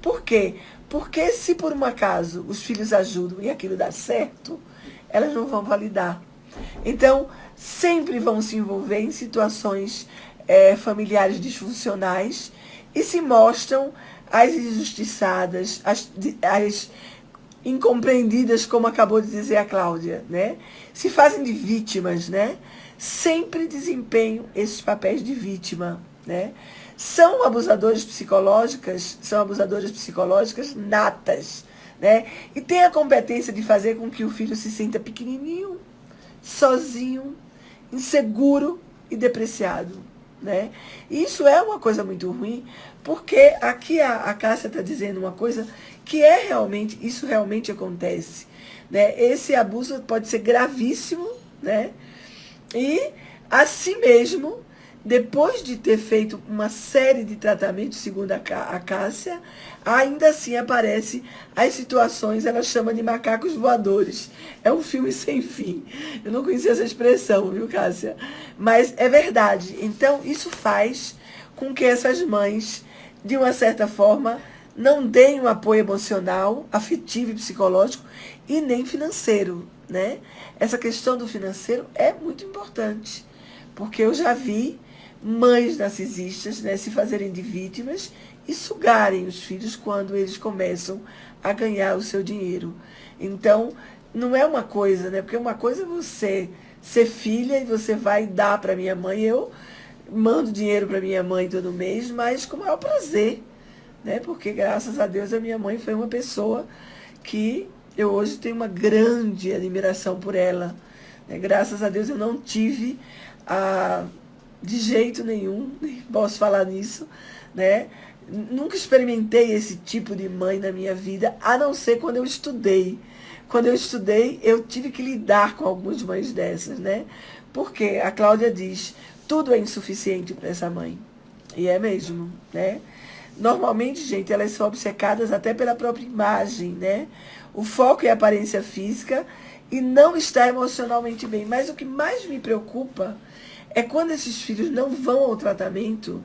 A: Por quê? Porque se por um acaso os filhos ajudam e aquilo dá certo, elas não vão validar. Então, sempre vão se envolver em situações familiares disfuncionais e se mostram as injustiçadas, as incompreendidas, como acabou de dizer a Cláudia, né? Se fazem de vítimas, né? Sempre desempenham esses papéis de vítima, né? São abusadoras psicológicas natas, né? E têm a competência de fazer com que o filho se sinta pequenininho, sozinho, inseguro e depreciado, né? Isso é uma coisa muito ruim, porque aqui a Cássia está dizendo uma coisa que isso realmente acontece, né? Esse abuso pode ser gravíssimo, né? E, assim mesmo, depois de ter feito uma série de tratamentos, segundo a Cássia, ainda assim aparece as situações, ela chama de macacos voadores. É um filme sem fim. Eu não conhecia essa expressão, viu, Cássia? Mas é verdade. Então, isso faz com que essas mães, de uma certa forma, não deem um apoio emocional, afetivo e psicológico e nem financeiro, né? Essa questão do financeiro é muito importante, porque eu já vi mães narcisistas, né, se fazerem de vítimas e sugarem os filhos quando eles começam a ganhar o seu dinheiro. Então, não é uma coisa, né? Porque uma coisa é você ser filha e você vai dar para minha mãe. Eu mando dinheiro para minha mãe todo mês, mas com o maior prazer, né? Porque graças a Deus a minha mãe foi uma pessoa que eu hoje tenho uma grande admiração por ela, né? Graças a Deus eu não tive de jeito nenhum, nem posso falar nisso, né? Nunca experimentei esse tipo de mãe na minha vida, a não ser quando eu estudei. Quando eu estudei, eu tive que lidar com algumas mães dessas, né? Porque a Cláudia diz, tudo é insuficiente para essa mãe. E é mesmo, né? Normalmente, gente, elas são obcecadas até pela própria imagem, né? O foco é a aparência física e não está emocionalmente bem. Mas o que mais me preocupa é quando esses filhos não vão ao tratamento.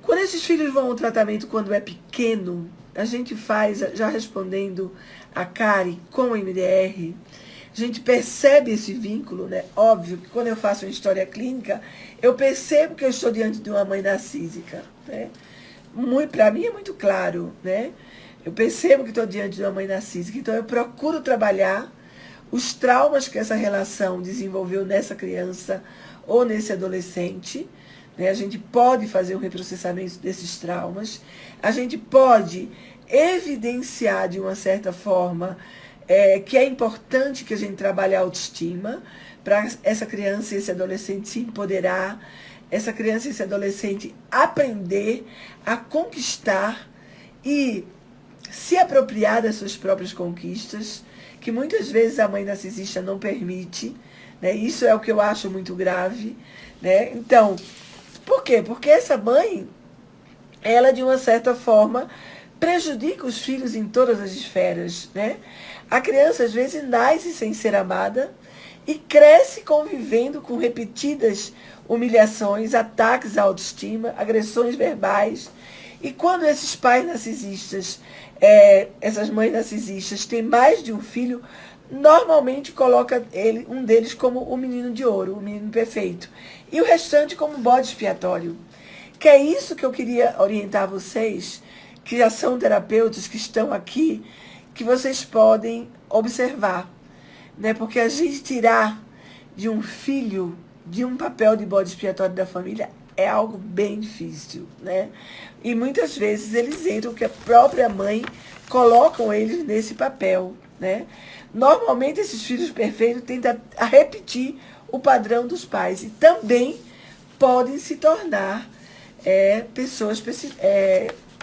A: Quando esses filhos vão ao tratamento quando é pequeno, a gente faz, já respondendo a Kari com o MDR, a gente percebe esse vínculo, né? Óbvio que quando eu faço uma história clínica, eu percebo que eu estou diante de uma mãe narcísica, né? Para mim é muito claro, né? Eu percebo que estou diante de uma mãe narcísica, então eu procuro trabalhar os traumas que essa relação desenvolveu nessa criança ou nesse adolescente, né? A gente pode fazer um reprocessamento desses traumas, a gente pode evidenciar de uma certa forma que é importante que a gente trabalhe a autoestima para essa criança e esse adolescente se empoderar, essa criança e esse adolescente aprender a conquistar e se apropriar das suas próprias conquistas, que muitas vezes a mãe narcisista não permite, né? Isso é o que eu acho muito grave, né? Então, por quê? Porque essa mãe, ela de uma certa forma prejudica os filhos em todas as esferas, né? A criança às vezes nasce sem ser amada e cresce convivendo com repetidas humilhações, ataques à autoestima, agressões verbais. E quando esses pais narcisistas, essas mães narcisistas têm mais de um filho, normalmente coloca um deles como o menino de ouro, o menino perfeito, e o restante como bode expiatório. Que é isso que eu queria orientar vocês, que já são terapeutas, que estão aqui, que vocês podem observar, né? Porque a gente tirar de um filho, de um papel de bode expiatório da família, é algo bem difícil, né? E muitas vezes eles entram, que a própria mãe colocam eles nesse papel, né? Normalmente esses filhos perfeitos tentam repetir o padrão dos pais e também podem se tornar pessoas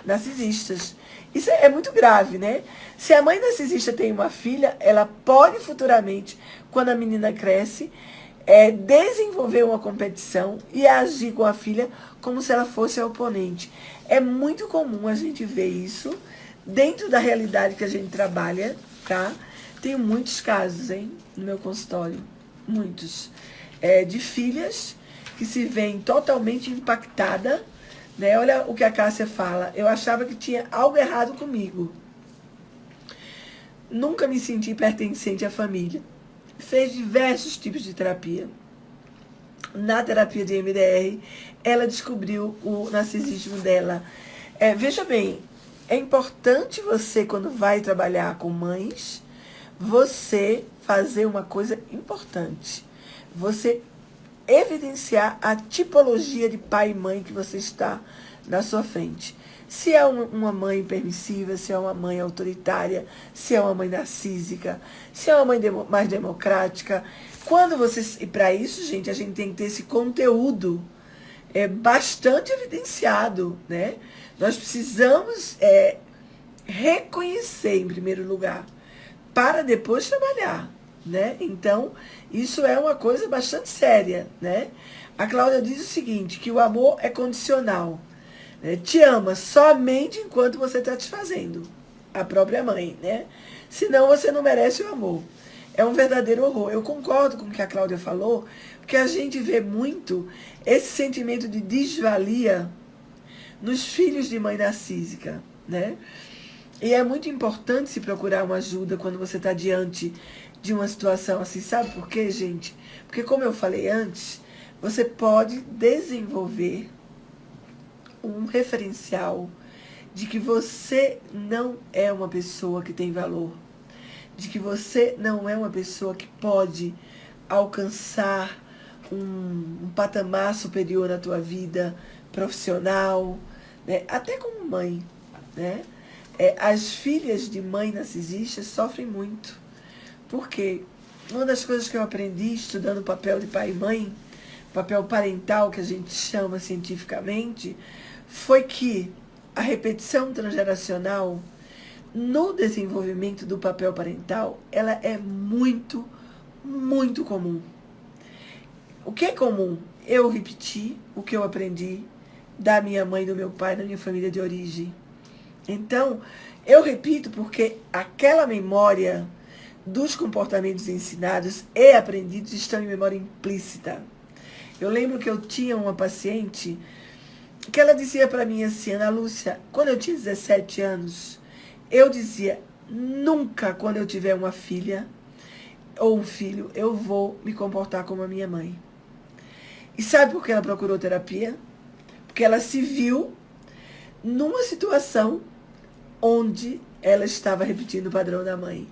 A: narcisistas. Isso é muito grave, né? Se a mãe narcisista tem uma filha, ela pode futuramente, quando a menina cresce, desenvolver uma competição e agir com a filha como se ela fosse a oponente. É muito comum a gente ver isso dentro da realidade que a gente trabalha, tá? Tenho muitos casos, hein, no meu consultório, muitos, de filhas que se veem totalmente impactadas, né? Olha o que a Cássia fala, eu achava que tinha algo errado comigo. Nunca me senti pertencente à família. Fez diversos tipos de terapia. Na terapia de MDR, ela descobriu o narcisismo dela. Veja bem, é importante você, quando vai trabalhar com mães, você fazer uma coisa importante. Você evidenciar a tipologia de pai e mãe que você está na sua frente. Se é uma mãe permissiva, se é uma mãe autoritária, se é uma mãe narcísica, se é uma mãe mais democrática. E para isso, gente, a gente tem que ter esse conteúdo bastante evidenciado, né? Nós precisamos reconhecer, em primeiro lugar, para depois trabalhar, né? Então, isso é uma coisa bastante séria, né? A Cláudia diz o seguinte, que o amor é condicional. Te ama somente enquanto você está te fazendo. A própria mãe, né? Senão você não merece o amor. É um verdadeiro horror. Eu concordo com o que a Cláudia falou, porque a gente vê muito esse sentimento de desvalia nos filhos de mãe narcísica, né? E é muito importante se procurar uma ajuda quando você está diante de uma situação assim. Sabe por quê, gente? Porque, como eu falei antes, você pode desenvolver um referencial de que você não é uma pessoa que tem valor, de que você não é uma pessoa que pode alcançar um patamar superior na tua vida profissional, né? Até como mãe, né? As filhas de mãe narcisistas sofrem muito. Por quê? Uma das coisas que eu aprendi estudando o papel de pai e mãe, papel parental que a gente chama cientificamente, foi que a repetição transgeracional no desenvolvimento do papel parental, ela é muito, muito comum. O que é comum? Eu repetir o que eu aprendi da minha mãe, do meu pai, da minha família de origem. Então, eu repito porque aquela memória dos comportamentos ensinados e aprendidos estão em memória implícita. Eu lembro que eu tinha uma paciente que ela dizia para mim assim: Ana Lúcia, quando eu tinha 17 anos, eu dizia, nunca quando eu tiver uma filha ou um filho, eu vou me comportar como a minha mãe. E sabe por que ela procurou terapia? Porque ela se viu numa situação onde ela estava repetindo o padrão da mãe.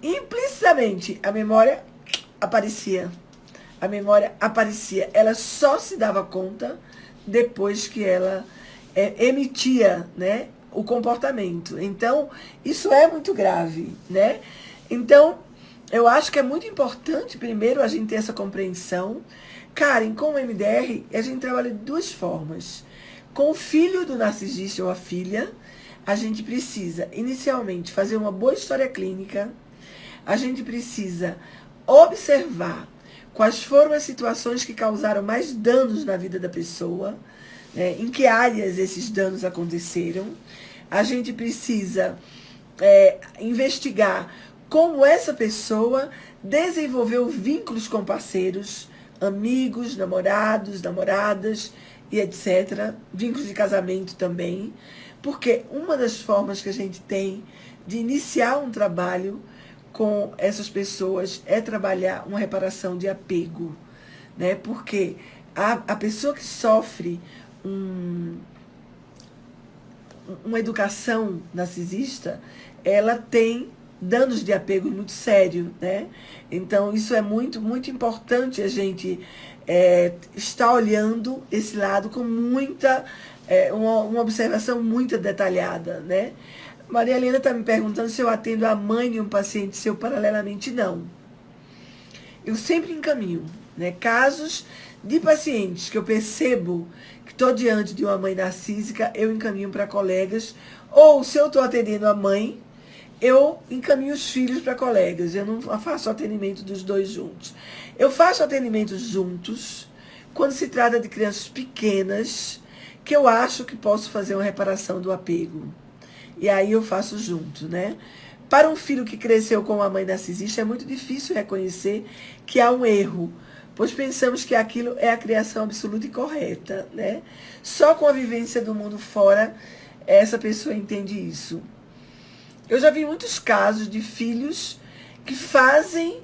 A: Implicitamente, a memória aparecia. A memória aparecia. Ela só se dava conta depois que ela emitia, né, o comportamento. Então, isso é muito grave, né? Então, eu acho que é muito importante, primeiro, a gente ter essa compreensão. Karen, com o MDR, a gente trabalha de duas formas. Com o filho do narcisista ou a filha, a gente precisa, inicialmente, fazer uma boa história clínica. A gente precisa observar quais foram as situações que causaram mais danos na vida da pessoa, né? Em que áreas esses danos aconteceram. A gente precisa investigar como essa pessoa desenvolveu vínculos com parceiros, amigos, namorados, namoradas e etc. Vínculos de casamento também. Porque uma das formas que a gente tem de iniciar um trabalho com essas pessoas é trabalhar uma reparação de apego, né? Porque a pessoa que sofre uma educação narcisista, ela tem danos de apego muito sério, né? Então, isso é muito, muito importante a gente estar olhando esse lado com muita, uma observação muito detalhada, né? Maria Helena está me perguntando se eu atendo a mãe de um paciente seu paralelamente. Não. Eu sempre encaminho, né, casos de pacientes que eu percebo que estou diante de uma mãe narcísica, eu encaminho para colegas. Ou, se eu estou atendendo a mãe, eu encaminho os filhos para colegas. Eu não faço atendimento dos dois juntos. Eu faço atendimento juntos quando se trata de crianças pequenas que eu acho que posso fazer uma reparação do apego. E aí eu faço junto, né? Para um filho que cresceu com uma mãe narcisista, é muito difícil reconhecer que há um erro, pois pensamos que aquilo é a criação absoluta e correta, né? Só com a vivência do mundo fora, essa pessoa entende isso. Eu já vi muitos casos de filhos que fazem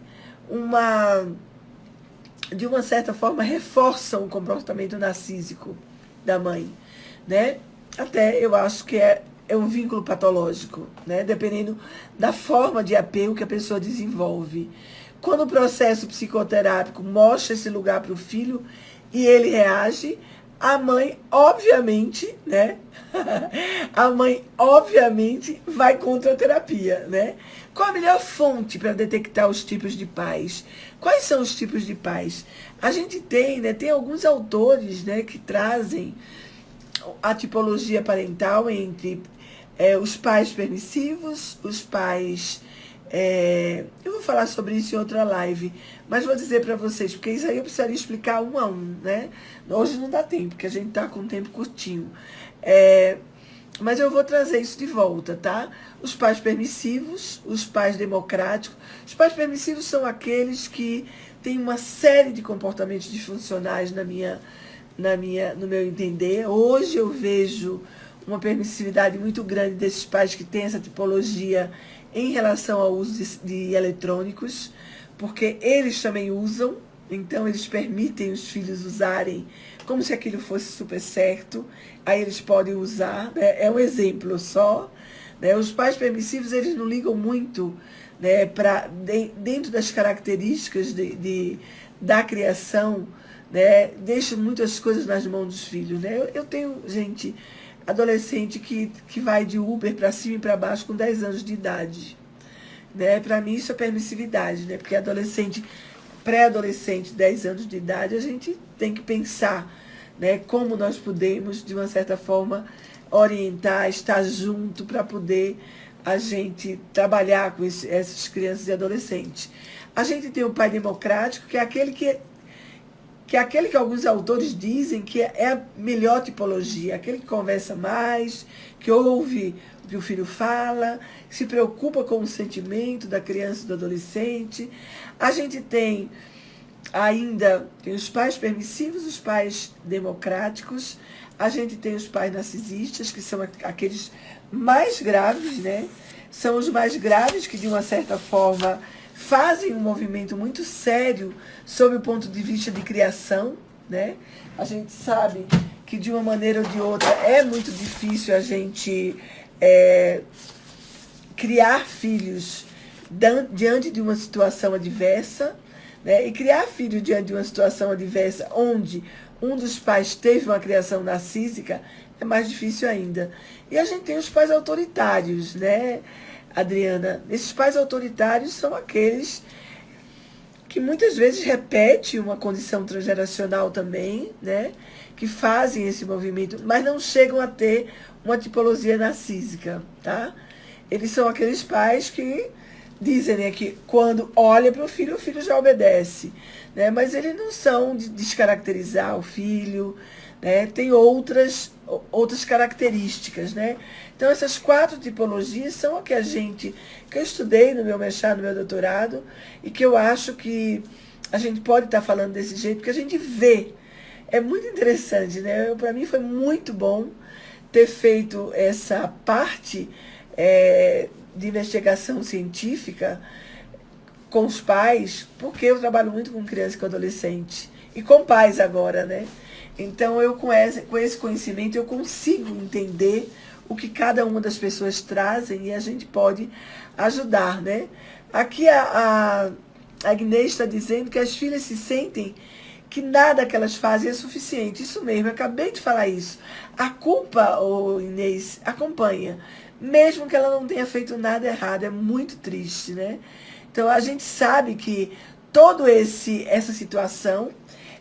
A: de uma certa forma, reforçam o comportamento narcísico da mãe, né? Até eu acho que é um vínculo patológico, né? Dependendo da forma de apego que a pessoa desenvolve. Quando o processo psicoterápico mostra esse lugar para o filho e ele reage, a mãe, obviamente, né? A mãe, obviamente, vai contra a terapia, né? Qual a melhor fonte para detectar os tipos de pais? Quais são os tipos de pais? A gente tem, né? Tem alguns autores, né, que trazem a tipologia parental entre os pais permissivos, os pais... eu vou falar sobre isso em outra live, mas vou dizer para vocês, porque isso aí eu precisaria explicar um a um, né? Hoje não dá tempo, porque a gente está com um tempo curtinho. Mas eu vou trazer isso de volta, tá? Os pais permissivos, os pais democráticos. Os pais permissivos são aqueles que têm uma série de comportamentos disfuncionais no meu entender. Hoje eu vejo uma permissividade muito grande desses pais que têm essa tipologia em relação ao uso de eletrônicos, porque eles também usam, então eles permitem os filhos usarem como se aquilo fosse super certo, aí eles podem usar, né? É um exemplo só. Né? Os pais permissivos, eles não ligam muito, né, dentro das características da criação, né, deixam muitas coisas nas mãos dos filhos. Né? Eu tenho, gente, adolescente que vai de Uber para cima e para baixo com 10 anos de idade. Né? Para mim isso é permissividade, né? Porque adolescente, pré-adolescente, 10 anos de idade, a gente tem que pensar, né, como nós podemos, de uma certa forma, orientar, estar junto para poder a gente trabalhar com essas crianças e adolescentes. A gente tem o pai democrático, que é aquele que alguns autores dizem que é a melhor tipologia, aquele que conversa mais, que ouve o que o filho fala, que se preocupa com o sentimento da criança e do adolescente. A gente tem tem os pais permissivos, os pais democráticos, a gente tem os pais narcisistas, que são aqueles mais graves, né? São os mais graves que, de uma certa forma, fazem um movimento muito sério sob o ponto de vista de criação, né? A gente sabe que, de uma maneira ou de outra, é muito difícil a gente criar filhos diante de uma situação adversa, né? E criar filhos diante de uma situação adversa onde um dos pais teve uma criação narcísica é mais difícil ainda. E a gente tem os pais autoritários, né, Adriana? Esses pais autoritários são aqueles que muitas vezes repetem uma condição transgeracional também, né, que fazem esse movimento, mas não chegam a ter uma tipologia narcísica, tá? Eles são aqueles pais que dizem, né, que quando olha para o filho já obedece, né? Mas eles não são de descaracterizar o filho, né? Tem outras características, né? Então, essas 4 tipologias são a que eu estudei no meu mestrado, no meu doutorado, e que eu acho que a gente pode estar falando desse jeito, porque a gente vê. É muito interessante, né? Para mim foi muito bom ter feito essa parte de investigação científica com os pais, porque eu trabalho muito com criança e com adolescente, e com pais agora, né? Então, com esse conhecimento, eu consigo entender o que cada uma das pessoas trazem e a gente pode ajudar, né? Aqui a Agnès está dizendo que as filhas se sentem que nada que elas fazem é suficiente. Isso mesmo, eu acabei de falar isso. A culpa, Inês, acompanha. Mesmo que ela não tenha feito nada errado, é muito triste, né? Então, a gente sabe que toda essa situação,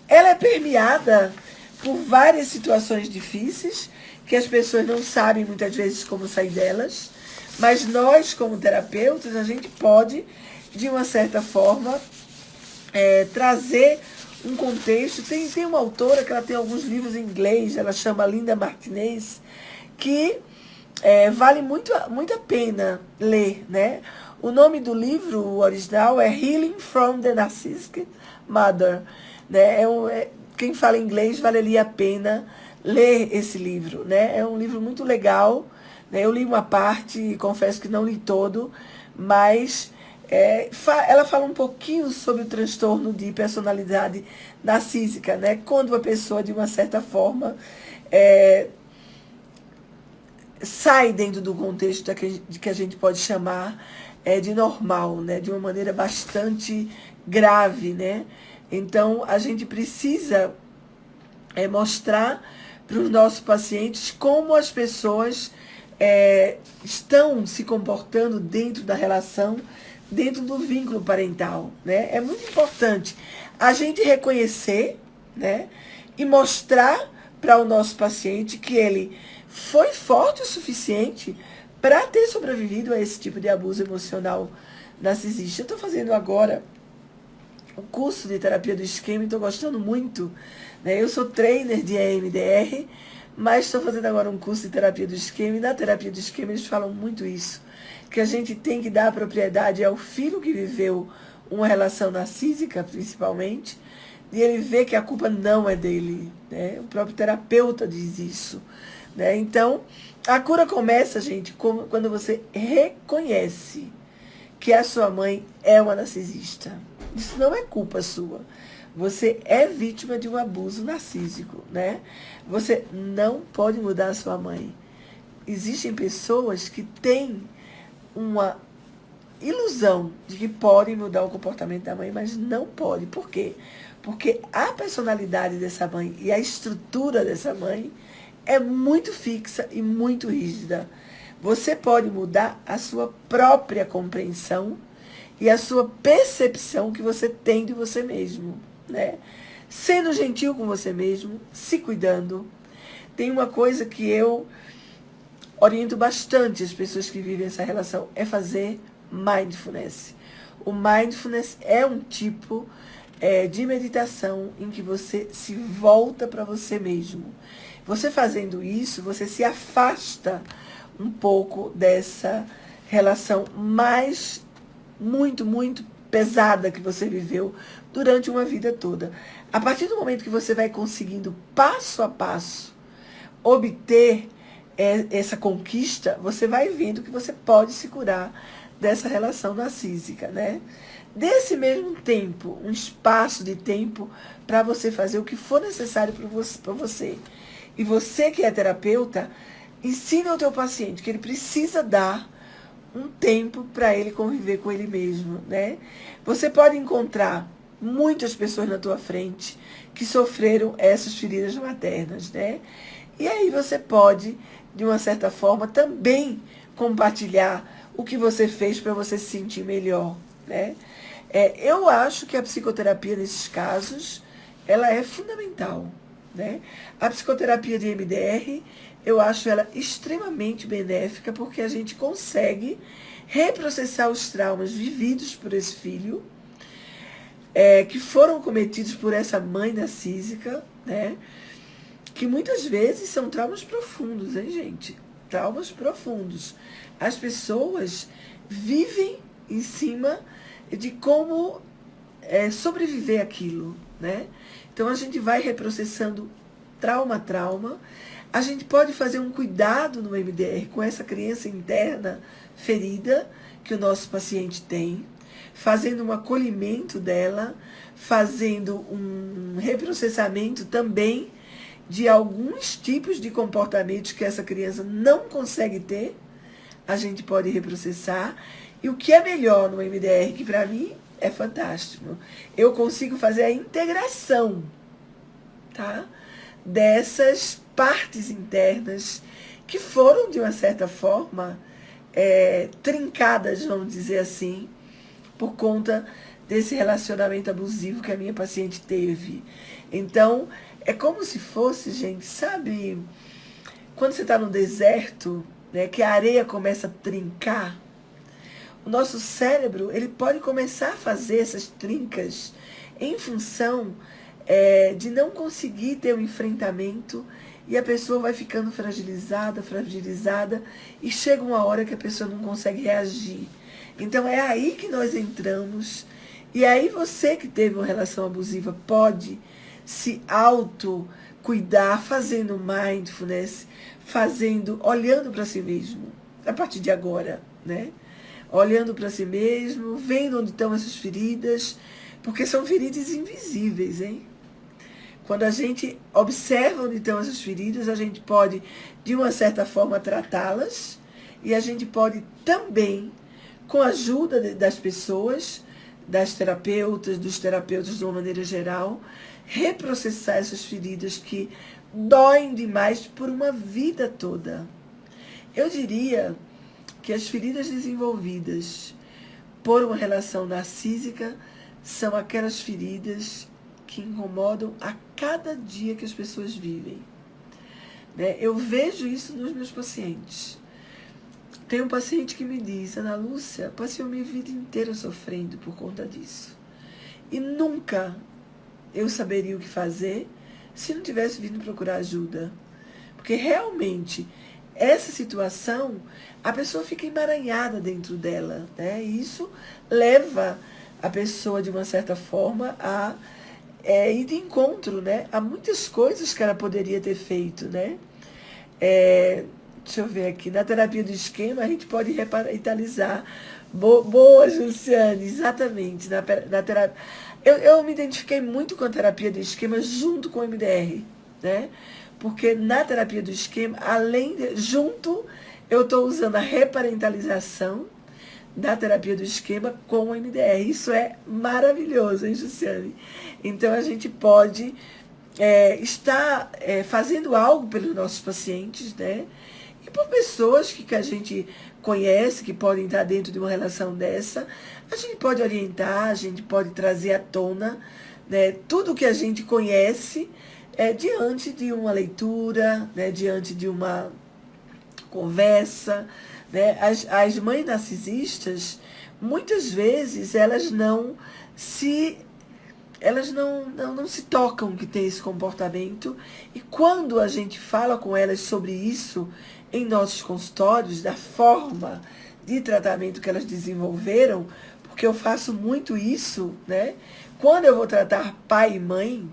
A: ela é permeada por várias situações difíceis, que as pessoas não sabem muitas vezes como sair delas, mas nós, como terapeutas, a gente pode, de uma certa forma, trazer um contexto. Tem uma autora que ela tem alguns livros em inglês, ela chama Linda Martinez, que vale muito a pena ler, né? O nome do livro, o original, é Healing from the Narcissistic Mother. Né? Quem fala inglês, valeria a pena ler esse livro. Né? É um livro muito legal. Né? Eu li uma parte, confesso que não li todo, mas ela fala um pouquinho sobre o transtorno de personalidade narcísica, né? Quando a pessoa, de uma certa forma, sai dentro do contexto de que a gente pode chamar de normal, né? De uma maneira bastante grave, né? Então, a gente precisa mostrar para os nossos pacientes como as pessoas estão se comportando dentro da relação, dentro do vínculo parental, né? É muito importante a gente reconhecer, né? E mostrar para o nosso paciente que ele foi forte o suficiente para ter sobrevivido a esse tipo de abuso emocional narcisista. Eu estou fazendo agora o curso de terapia do esquema e estou gostando muito. Né? Eu sou trainer de EMDR, mas estou fazendo agora um curso de terapia do esquema, e na terapia do esquema eles falam muito isso, que a gente tem que dar a propriedade ao filho que viveu uma relação narcísica, principalmente, e ele vê que a culpa não é dele. Né? O próprio terapeuta diz isso. né? Então, a cura começa, gente, quando você reconhece que a sua mãe é uma narcisista. Isso não é culpa sua. Você é vítima de um abuso narcísico, né? Você não pode mudar a sua mãe. Existem pessoas que têm uma ilusão de que podem mudar o comportamento da mãe, mas não pode. Por quê? Porque a personalidade dessa mãe e a estrutura dessa mãe é muito fixa e muito rígida. Você pode mudar a sua própria compreensão e a sua percepção que você tem de você mesmo, né? Sendo gentil com você mesmo, se cuidando. Tem uma coisa que eu oriento bastante as pessoas que vivem essa relação, é fazer mindfulness. O mindfulness é um tipo de meditação em que você se volta para você mesmo. Você fazendo isso, você se afasta um pouco dessa relação mais muito pesada que você viveu durante uma vida toda. A partir do momento que você vai conseguindo passo a passo obter essa conquista, você vai vendo que você pode se curar dessa relação narcísica, né? Desse mesmo tempo, um espaço de tempo para você fazer o que for necessário para você. E você que é terapeuta, ensina ao teu paciente que ele precisa dar um tempo para ele conviver com ele mesmo, né? Você pode encontrar muitas pessoas na tua frente que sofreram essas feridas maternas, né? E aí você pode, de uma certa forma, também compartilhar o que você fez para você se sentir melhor, né? Eu acho que a psicoterapia nesses casos, ela é fundamental, né? A psicoterapia de MDR, eu acho ela extremamente benéfica porque a gente consegue reprocessar os traumas vividos por esse filho, que foram cometidos por essa mãe narcísica, né? Que muitas vezes são traumas profundos, hein, gente? Traumas profundos. As pessoas vivem em cima de como sobreviver àquilo, né? Então a gente vai reprocessando trauma a trauma. A gente pode fazer um cuidado no MDR com essa criança interna ferida que o nosso paciente tem, fazendo um acolhimento dela, fazendo um reprocessamento também de alguns tipos de comportamentos que essa criança não consegue ter, a gente pode reprocessar. E o que é melhor no MDR, que para mim é fantástico, eu consigo fazer a integração, tá? Dessas partes internas que foram, de uma certa forma, trincadas, vamos dizer assim, por conta desse relacionamento abusivo que a minha paciente teve. Então, é como se fosse, gente, sabe, quando você está no deserto, né, que a areia começa a trincar, o nosso cérebro ele pode começar a fazer essas trincas em função de não conseguir ter um enfrentamento e a pessoa vai ficando fragilizada, e chega uma hora que a pessoa não consegue reagir. Então é aí que nós entramos, e aí você que teve uma relação abusiva pode se auto-cuidar, fazendo mindfulness, olhando para si mesmo, a partir de agora, né? Olhando para si mesmo, vendo onde estão essas feridas, porque são feridas invisíveis, hein? Quando a gente observa onde estão essas feridas, a gente pode, de uma certa forma, tratá-las, e a gente pode também, com a ajuda das pessoas, das terapeutas, dos terapeutas de uma maneira geral, reprocessar essas feridas que doem demais por uma vida toda. Eu diria que as feridas desenvolvidas por uma relação narcísica são aquelas feridas que incomodam a cada dia que as pessoas vivem, né? Eu vejo isso nos meus pacientes. Tem um paciente que me diz: Ana Lúcia, passei a minha vida inteira sofrendo por conta disso. E nunca eu saberia o que fazer se não tivesse vindo procurar ajuda. Porque realmente, essa situação, a pessoa fica emaranhada dentro dela, né? E isso leva a pessoa, de uma certa forma, a ir de encontro, né? A muitas coisas que ela poderia ter feito, né? Deixa eu ver aqui. Na terapia do esquema, a gente pode reparentalizar. Boa, Luciane, exatamente. Na terapia. Eu me identifiquei muito com a terapia do esquema junto com o MDR, né? Porque na terapia do esquema, junto, eu estou usando a reparentalização da terapia do esquema com o MDR. Isso é maravilhoso, hein, Luciane? Então, a gente pode estar fazendo algo pelos nossos pacientes, né? E por pessoas que a gente conhece, que podem estar dentro de uma relação dessa, a gente pode orientar, a gente pode trazer à tona, né, tudo que a gente conhece diante de uma leitura, né, diante de uma conversa. Né? As mães narcisistas, muitas vezes, elas não se tocam que tem esse comportamento, e quando a gente fala com elas sobre isso em nossos consultórios, da forma de tratamento que elas desenvolveram, porque eu faço muito isso, né? Quando eu vou tratar pai e mãe,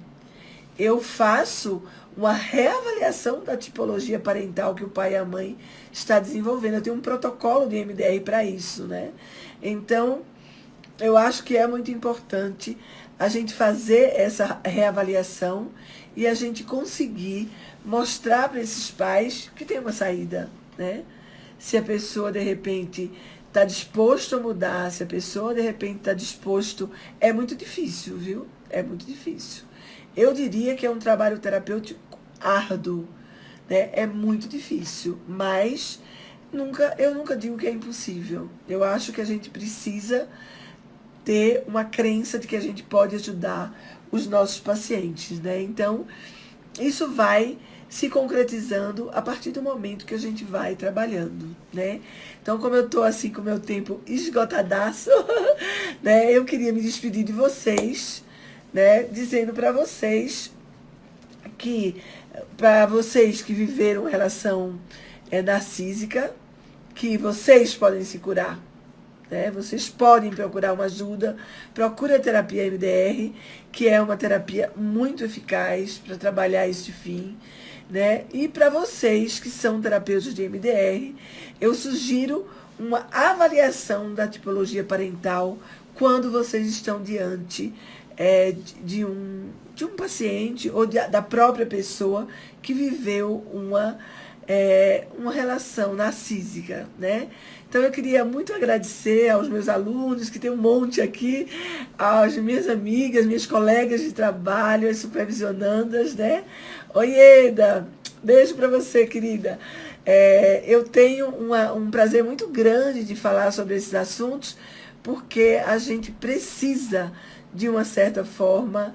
A: eu faço uma reavaliação da tipologia parental que o pai e a mãe está desenvolvendo. Eu tenho um protocolo de MDR para isso, né? Então, eu acho que é muito importante a gente fazer essa reavaliação e a gente conseguir mostrar para esses pais que tem uma saída, né? Se a pessoa, de repente, está disposto a mudar, se a pessoa, de repente, está disposto... É muito difícil, viu? É muito difícil. Eu diria que é um trabalho terapêutico árduo, né? É muito difícil, mas eu nunca digo que é impossível. Eu acho que a gente precisa ter uma crença de que a gente pode ajudar os nossos pacientes, né? Então, isso vai se concretizando a partir do momento que a gente vai trabalhando, né? Então, como eu estou assim com o meu tempo esgotadaço, né? Eu queria me despedir de vocês, né? Dizendo para vocês que, para vocês que viveram uma relação narcísica, que vocês podem se curar. Né? Vocês podem procurar uma ajuda, procure a terapia MDR, que é uma terapia muito eficaz para trabalhar este fim. Né? E para vocês que são terapeutas de MDR, eu sugiro uma avaliação da tipologia parental quando vocês estão diante de um paciente ou da própria pessoa que viveu uma relação narcísica, né? Então, eu queria muito agradecer aos meus alunos, que tem um monte aqui, às minhas amigas, minhas colegas de trabalho, as supervisionandas, né? Oi, Eda, beijo para você, querida. Eu tenho um prazer muito grande de falar sobre esses assuntos, porque a gente precisa, de uma certa forma,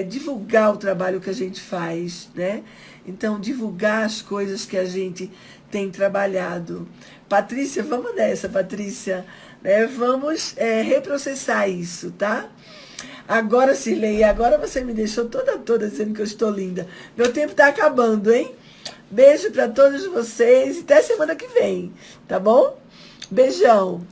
A: divulgar o trabalho que a gente faz, né? Então, divulgar as coisas que a gente tem trabalhado. Patrícia, vamos nessa, Patrícia. Vamos reprocessar isso, tá? Agora, Cirlei, agora você me deixou toda dizendo que eu estou linda. Meu tempo está acabando, hein? Beijo para todos vocês e até semana que vem, tá bom? Beijão.